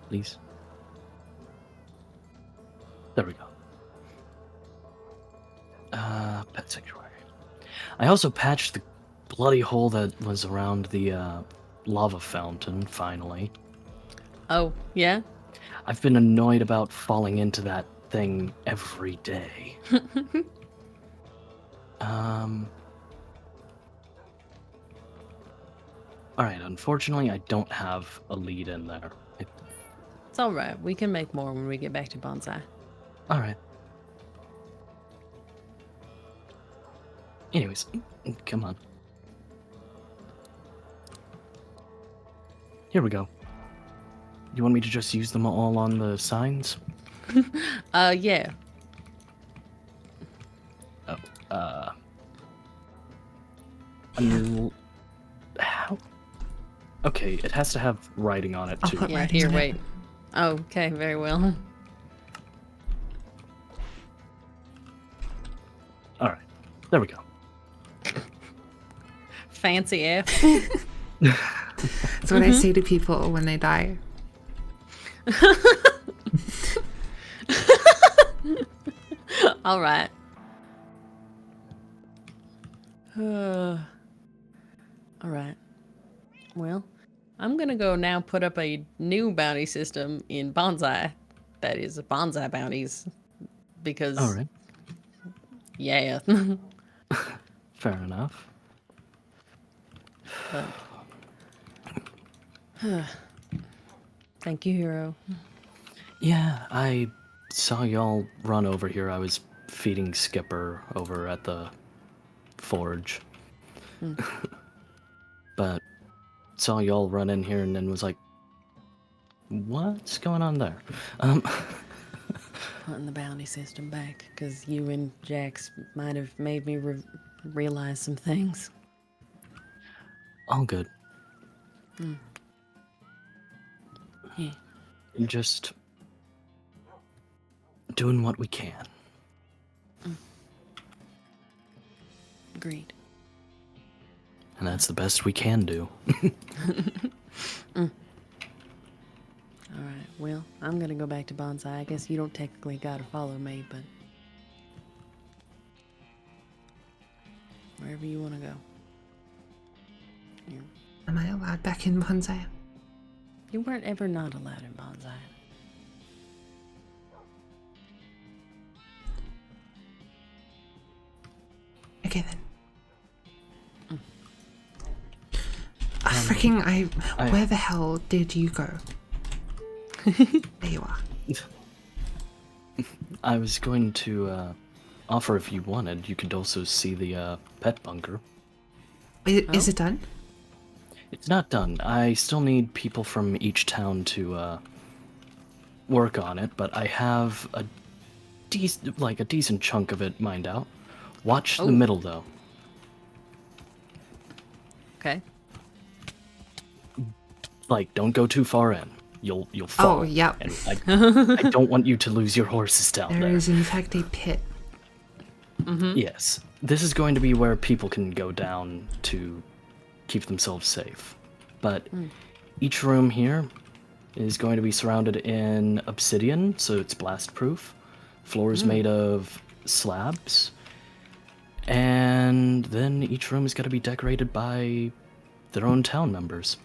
Please. There we go. Pet sanctuary. I also patched the bloody hole that was around the lava fountain, finally. Oh, yeah? I've been annoyed about falling into that thing every day. Alright, unfortunately I don't have a lead in there. It's alright. We can make more when we get back to Bonsai. All right. Anyways, come on. Here we go. You want me to just use them all on the signs? Yeah. Oh, how? Okay, it has to have writing on it I'll too. put Yeah, writing here, on it. wait. Oh, okay, very well. All right, there we go. Fancy F. That's what I say to people when they die. All right. All right. Well, I'm gonna go now put up a new bounty system in Bonsai. That is Bonsai bounties. Because, All right, yeah. fair enough. But, thank you, hero. Yeah, I saw y'all run over here. I was feeding Skipper over at the forge. But saw y'all run in here and then was like, what's going on there? Putting the bounty system back because you and Jax might have made me realize some things. All good. Yeah. Just doing what we can. Agreed. And that's the best we can do. All right. Well, I'm gonna go back to Bonsai. I guess you don't technically gotta follow me, but wherever you want to go. Am I allowed back in Bonsai? You weren't ever not allowed in Bonsai. Okay then. Freaking where the hell did you go? There you are. I was going to offer if you wanted, you could also see the pet bunker. Is it done? It's not done. I still need people from each town to work on it, but I have a decent chunk of it mined out. Watch the middle though. Okay. Like, don't go too far in. You'll fall. Oh, yep. And I don't want you to lose your horses down There there. is in fact a pit. Yes. This is going to be where people can go down to keep themselves safe. But each room here is going to be surrounded in obsidian, so it's blast proof. Floors made of slabs. And then each room is going to be decorated by their own town members.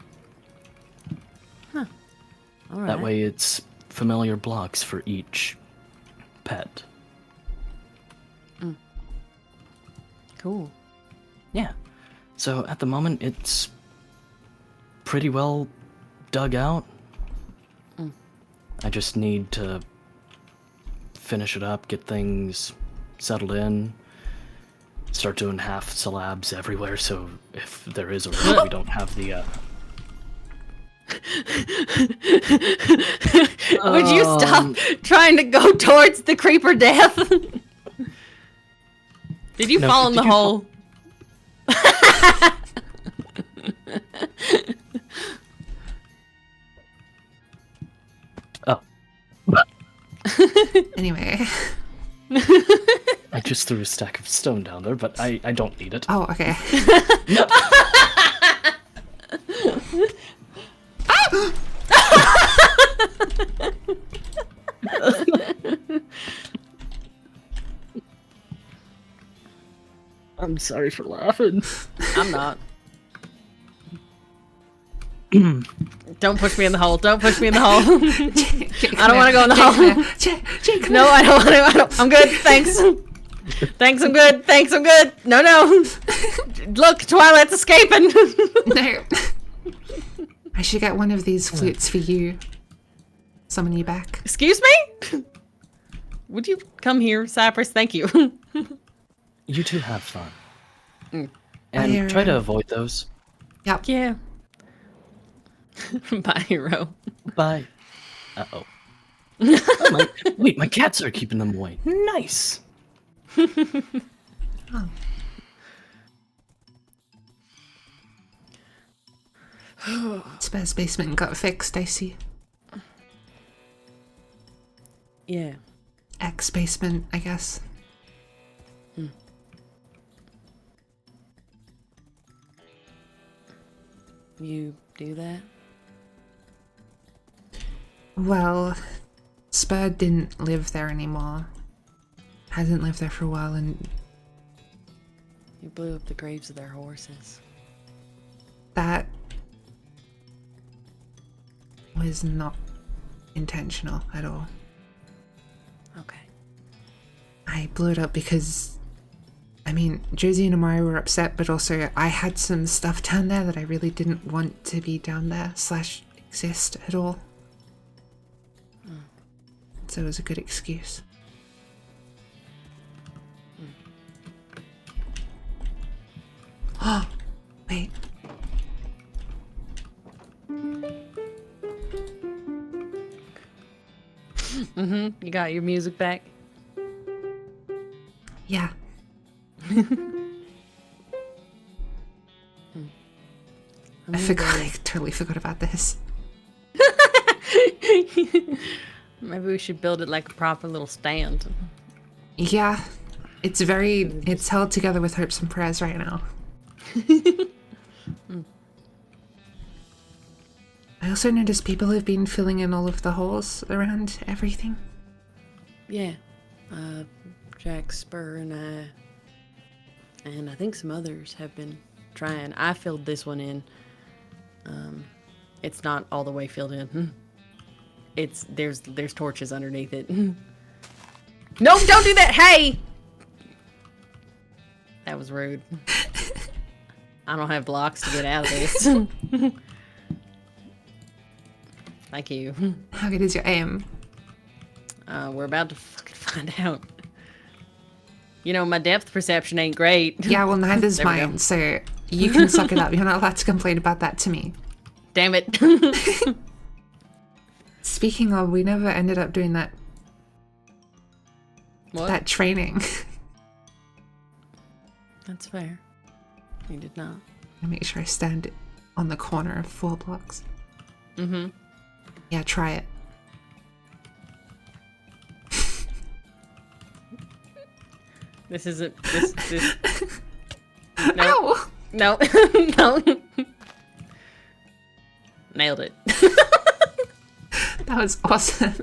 All right. That way it's familiar blocks for each pet. Cool. Yeah. So at the moment it's pretty well dug out. I just need to finish it up, get things settled in, start doing half slabs everywhere so if there is a room we don't have the Would you stop trying to go towards the creeper death? Did you No, fall in did the you hole? Oh. Anyway. I just threw a stack of stone down there, but I don't need it. Oh, okay. I'm sorry for laughing. I'm not. Don't push me in the hole. Don't push me in the hole. I don't want to go in the hole. Jake, No, I don't want to. I'm good. Thanks. Thanks, I'm good. Thanks, I'm good. No. Look, Twilight's escaping. No. I should get one of these flutes for you. Summon you back. Excuse me? Would you come here, Cypress? Thank you. You two have fun. Mm. And try to avoid those. Yep. Yeah. Bye, hero. Bye. Uh-oh. Oh, wait, my cats are keeping them away. Nice. Oh. Spare's basement got fixed, I see. Yeah. X-basement, I guess. You do that? Well, Spur didn't live there anymore. Hasn't lived there for a while, and You blew up the graves of their horses. that was not intentional at all. Okay. I blew it up because, I mean, Josie and Amari were upset, but also I had some stuff down there that I really didn't want to be down there / exist at all. So it was a good excuse. Oh, wait. You got your music back? Yeah. I totally forgot about this. Maybe we should build it like a proper little stand. Yeah. It's held together with hopes and prayers right now. I also noticed people have been filling in all of the holes around everything. Yeah. Jack, Spur, and I think some others have been trying. I filled this one in. It's not all the way filled in. There's torches underneath it. No, don't do that! Hey! That was rude. I don't have blocks to get out of this. Thank you. How good is your aim? We're about to fucking find out. You know, my depth perception ain't great. Yeah, well, neither's There we go. mine, so you can suck it up. You're not allowed to complain about that to me. Damn it. Speaking of, we never ended up doing that What? that training. That's fair. You did not. I make sure I stand on the corner of 4 blocks. Mm-hmm. Yeah, try it. This isn't this Ow! No. No. Nailed it. That was awesome.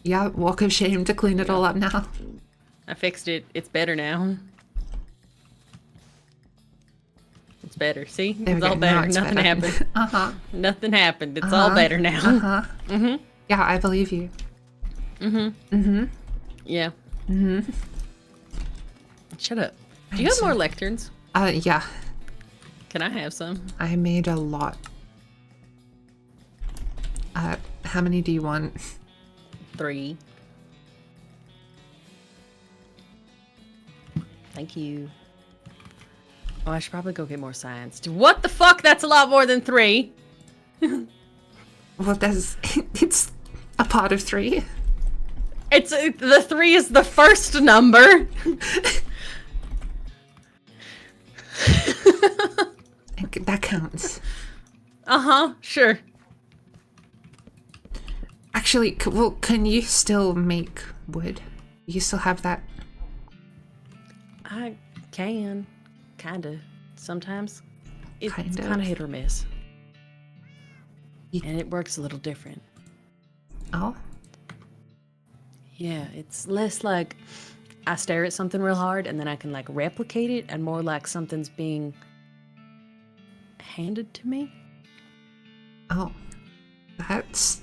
Yeah, walk of shame to clean it all up now. I fixed it. It's better now. It's better. See? There we It's all go. Now better. it's Nothing better. happened. Uh-huh. Nothing happened. It's all better now. Uh-huh. Mm-hmm. Yeah, I believe you. Mm-hmm. Mm-hmm. Yeah. Mm-hmm. Shut up. Do you have more lecterns? Yeah. Can I have some? I made a lot. How many do you want? 3. Thank you. Oh, I should probably go get more science. What the fuck? That's a lot more than 3. Well, it's a pot of 3. It's the 3 is the first number. That counts. Sure. Actually, can you still make wood? You still have that? I can. Kinda. Sometimes. It's Kind kind of. of hit or miss. You- And it works a little different. Oh? Yeah, it's less like I stare at something real hard and then I can like replicate it, and more like something's being handed to me. Oh. That's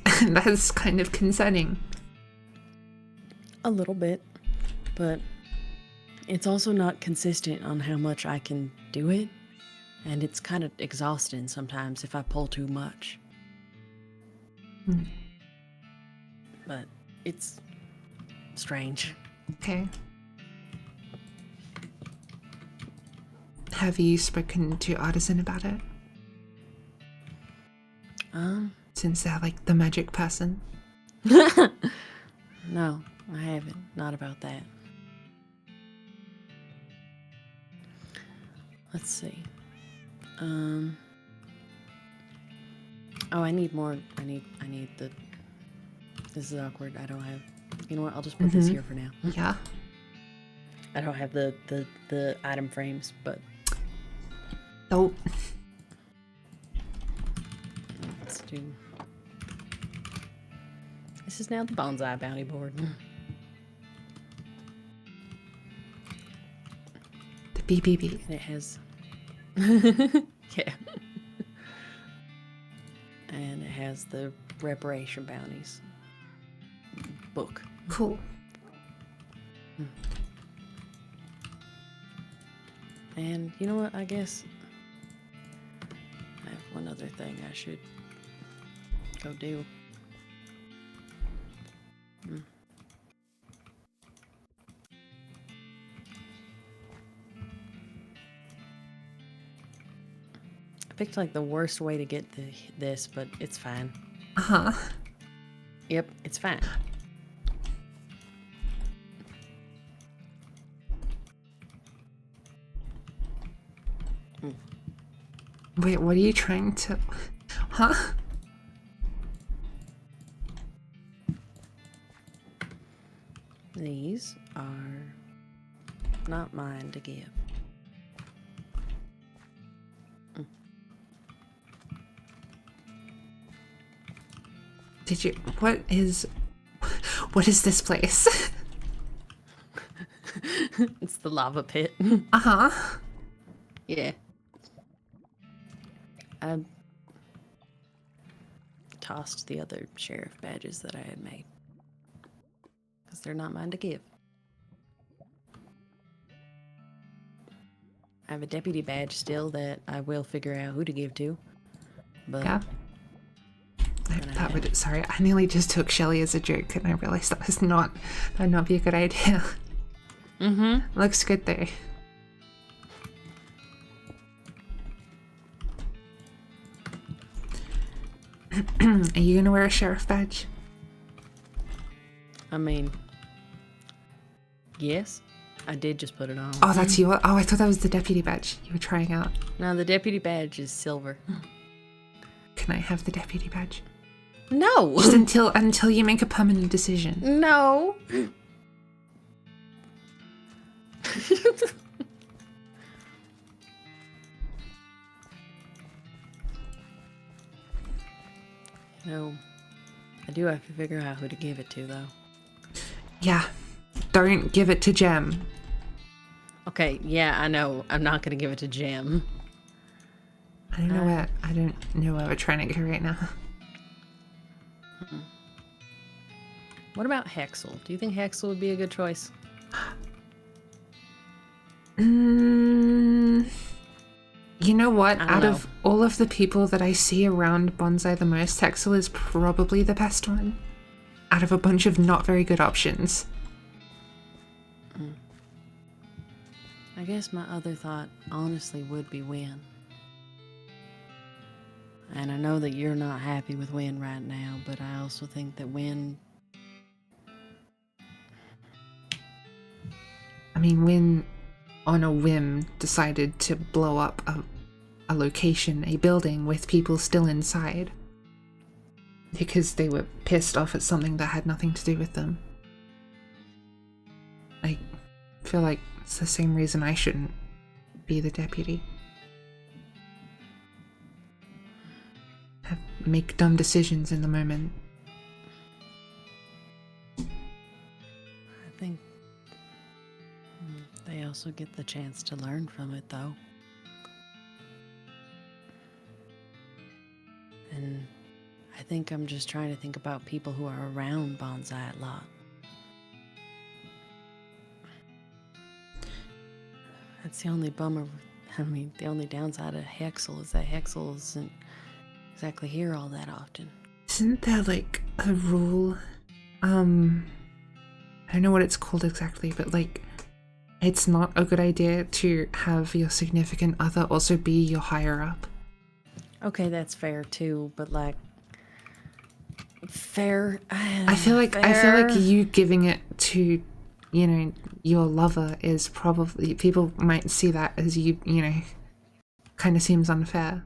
kind of concerning. A little bit, but it's also not consistent on how much I can do it. And it's kind of exhausting sometimes if I pull too much. Hmm. But it's strange. Okay. Have you spoken to Artisan about it? Since they're like the magic person. No, I haven't. Not about that. Let's see. Oh, I need more. I need the. This is awkward. I don't have. You know what? I'll just put this here for now. Yeah. I don't have the item frames, but Nope. let's do. This is now the bonsai bounty board. The BBB. And it has. Yeah. And it has the reparation bounties book. Cool. And you know what? I guess I have one other thing I should go do. I picked like the worst way to get this, but it's fine. Uh-huh. Yep, it's fine. Wait, what are you trying to... Huh? These are not mine to give. Did you... What is this place? It's the lava pit. Uh-huh. Yeah. I tossed the other sheriff badges that I had made. Because they're not mine to give. I have a deputy badge still that I will figure out who to give to. But Yeah. Sorry, I nearly just took Shelly as a joke and I realized that would not be a good idea. Looks good though. Are you gonna wear a sheriff badge? I mean, yes, I did just put it on. Oh, that's you. Oh, I thought that was the deputy badge you were trying out. No, the deputy badge is silver. Can I have the deputy badge? No. Just until you make a permanent decision. No. No. I do have to figure out who to give it to, though. Yeah. Don't give it to Jem. Okay, yeah, I know. I'm not gonna give it to Jem. I don't know where we're trying to go right now. What about Hexel? Do you think Hexel would be a good choice? You know what? I don't Out know. of all of the people that I see around Bonsai the most, Hexel is probably the best one. Out of a bunch of not very good options. I guess my other thought, honestly, would be Win. And I know that you're not happy with Win right now, but I also think that Win... I mean, Win, on a whim, decided to blow up a location, a building, with people still inside. Because they were pissed off at something that had nothing to do with them. I feel like it's the same reason I shouldn't be the deputy. Make dumb decisions in the moment. I think they also get the chance to learn from it, though. And I think I'm just trying to think about people who are around Bonsai a lot. That's the only bummer with I mean, the only downside of Hexel is that Hexel isn't exactly here all that often. Isn't there like a rule? I don't know what it's called exactly, but like it's not a good idea to have your significant other also be your higher up. Okay, that's fair too, but like fair. I feel like you giving it to, you know, your lover is probably, people might see that as you know, kind of seems unfair.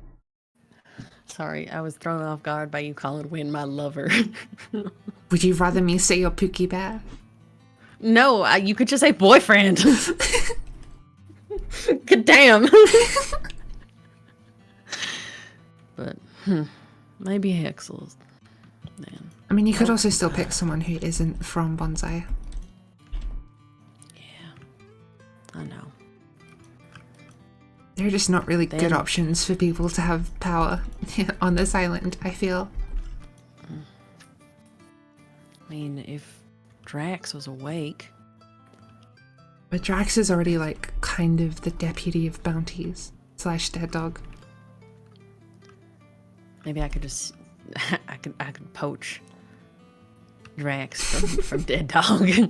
Sorry, I was thrown off guard by you calling Win my lover. Would you rather me say your Pookie Bear? No, you could just say boyfriend. Good damn. But maybe Hexel's then. I mean, you could also still pick someone who isn't from Bonsai. Yeah, I know. There are just not really good options for people to have power on this island, I feel. I mean, if Drax was awake. But Drax is already like kind of the deputy of bounties / dead dog. Maybe I could just I could poach Drax from Dead Dog. I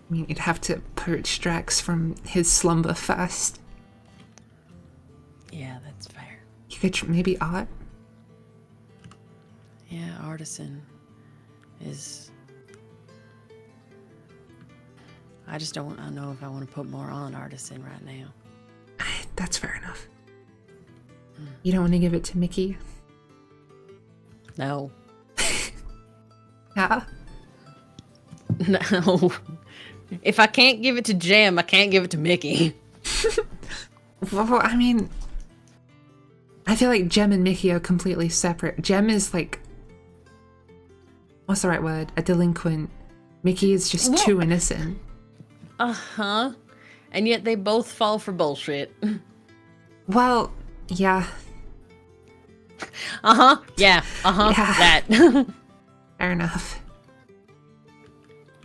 mean, you'd have to poach Drax from his slumber first. Yeah, that's fair. You could maybe Art. Yeah, Artisan is. I just don't know if I want to put more on Artisan right now. That's fair enough. You don't want to give it to Mickey? No. Yeah. No. If I can't give it to Jem, I can't give it to Mickey. Well, I mean, I feel like Jem and Mickey are completely separate. Jem is like, what's the right word? A delinquent. Mickey is just too innocent. Uh-huh. And yet they both fall for bullshit. Well, yeah. Uh-huh. Yeah. Uh-huh. Yeah. That. Fair enough.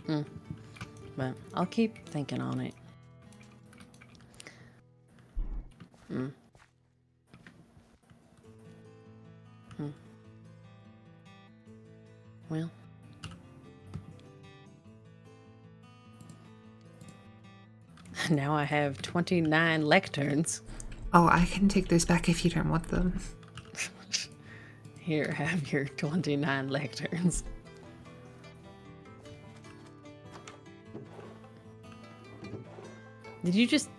But I'll keep thinking on it. Well. Now I have 29 lecterns. Oh, I can take those back if you don't want them. Here, have your 29 lecterns. Did you just...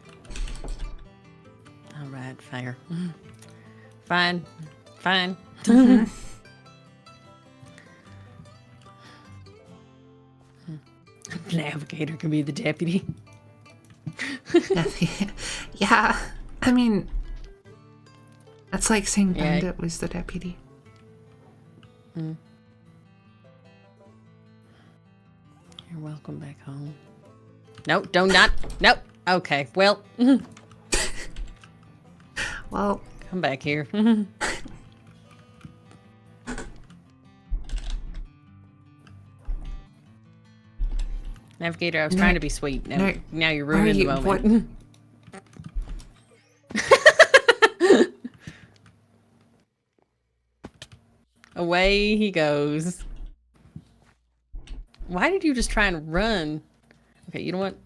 Alright, fair. Fine. Fine. Navigator can be the deputy. Yeah, I mean, that's like saying Yeah. Bandit was the deputy. You're welcome back home. Nope, don't not. Nope. Okay, well. Well, Come back here. Navigator, I was trying to be sweet. Now you're ruining the moment. Away he goes. Why did you just try and run? Okay, you know what?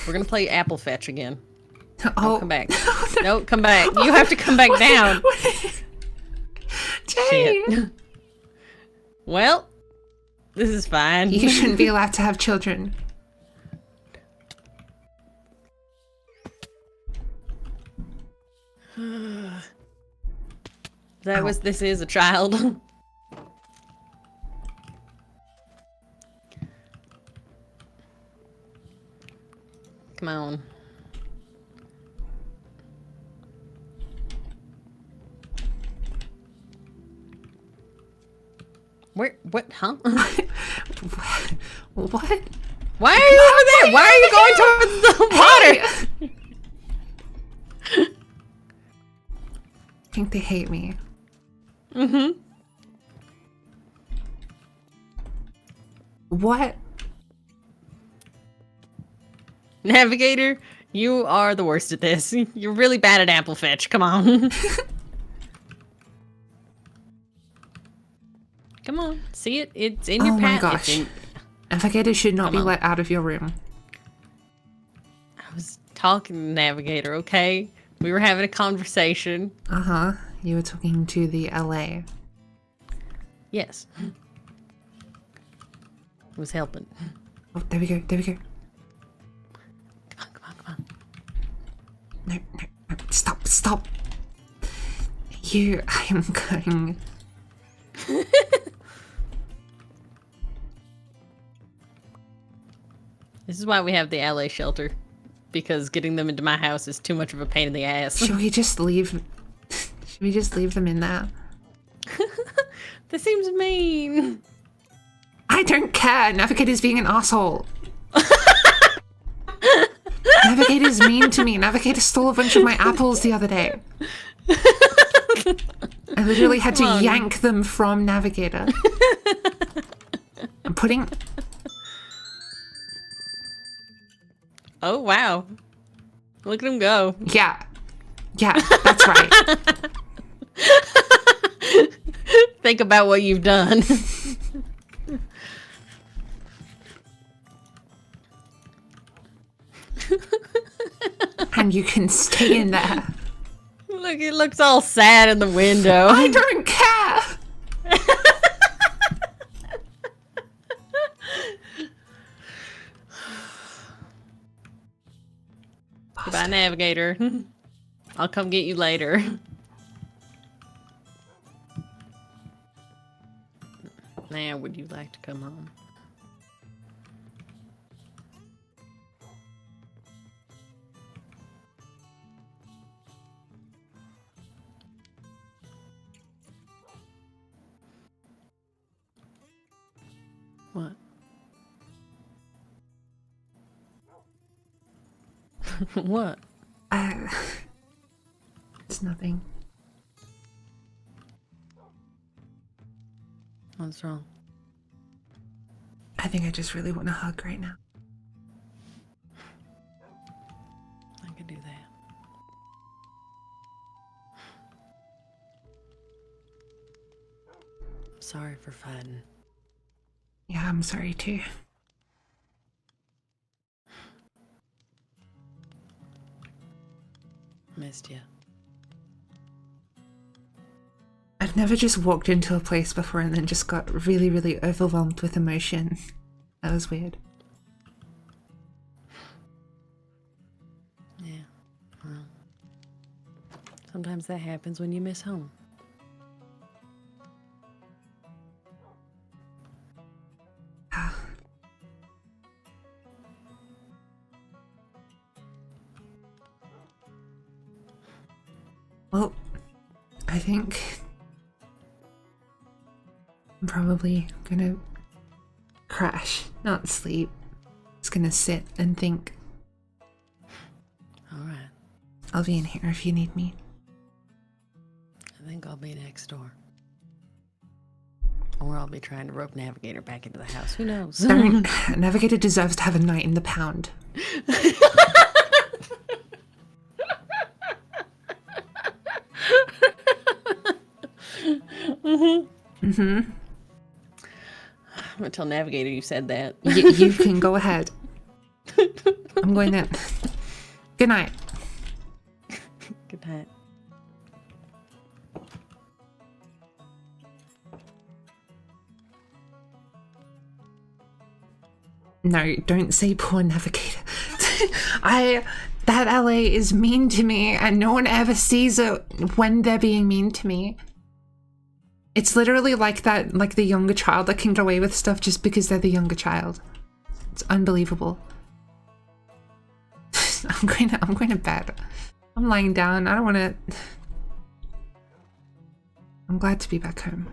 We're gonna play Apple Fetch again. Oh, Come back. No, come back. You have to come back down. Jay, Shit. Well, this is fine. you shouldn't be allowed to have children. This is a child. Come on. Where? What? Huh? What? Why are you over there? Why are you going towards the water? I think they hate me. What? Navigator, You are the worst at this. You're really bad at apple fetch. Come on. Come on. See it? It's in your Oh my path. gosh. Navigator should not Come be on. let out of your room. I was talking to Navigator, okay? We were having a conversation. Uh-huh. You were talking to the LA. Yes. Was helping. Oh, there we go. There we go. Come on, come on, come on. No, no, no. Stop, stop. I am going. This is why we have the LA shelter. Because getting them into my house is too much of a pain in the ass. Should we just leave? Should we just leave them in there? This seems mean. I don't care. Navigator's being an asshole. Navigator's mean to me. Navigator stole a bunch of my apples the other day. I literally had to yank them from Navigator. I'm putting... Oh, wow. Look at him go. Yeah. Yeah, that's right. Think about what you've done. And you can stay in there. Look, it looks all sad in the window. I don't care. Goodbye, Navigator. I'll come get you later. Now, would you like to come home? What? What? It's nothing. What's wrong? I think I just really want a hug right now. I could do that. Sorry for fighting. Yeah, I'm sorry too. Missed you. I've never just walked into a place before and then just got really, really overwhelmed with emotion. That was weird. Yeah. Well, sometimes that happens when you miss home. Well, I think I'm probably gonna crash, not sleep. Just gonna sit and think. All right. I'll be in here if you need me. I think I'll be next door. Or I'll be trying to rope Navigator back into the house. Who knows? Don't. Navigator deserves to have a night in the pound. I'm gonna tell Navigator you said that. You can go ahead. I'm going to... Good night. Good night. No, don't say poor Navigator. That LA is mean to me and no one ever sees it when they're being mean to me. It's literally like that, like the younger child that can get away with stuff just because they're the younger child. It's unbelievable. I'm going to bed. I'm lying down. I don't want to... I'm glad to be back home.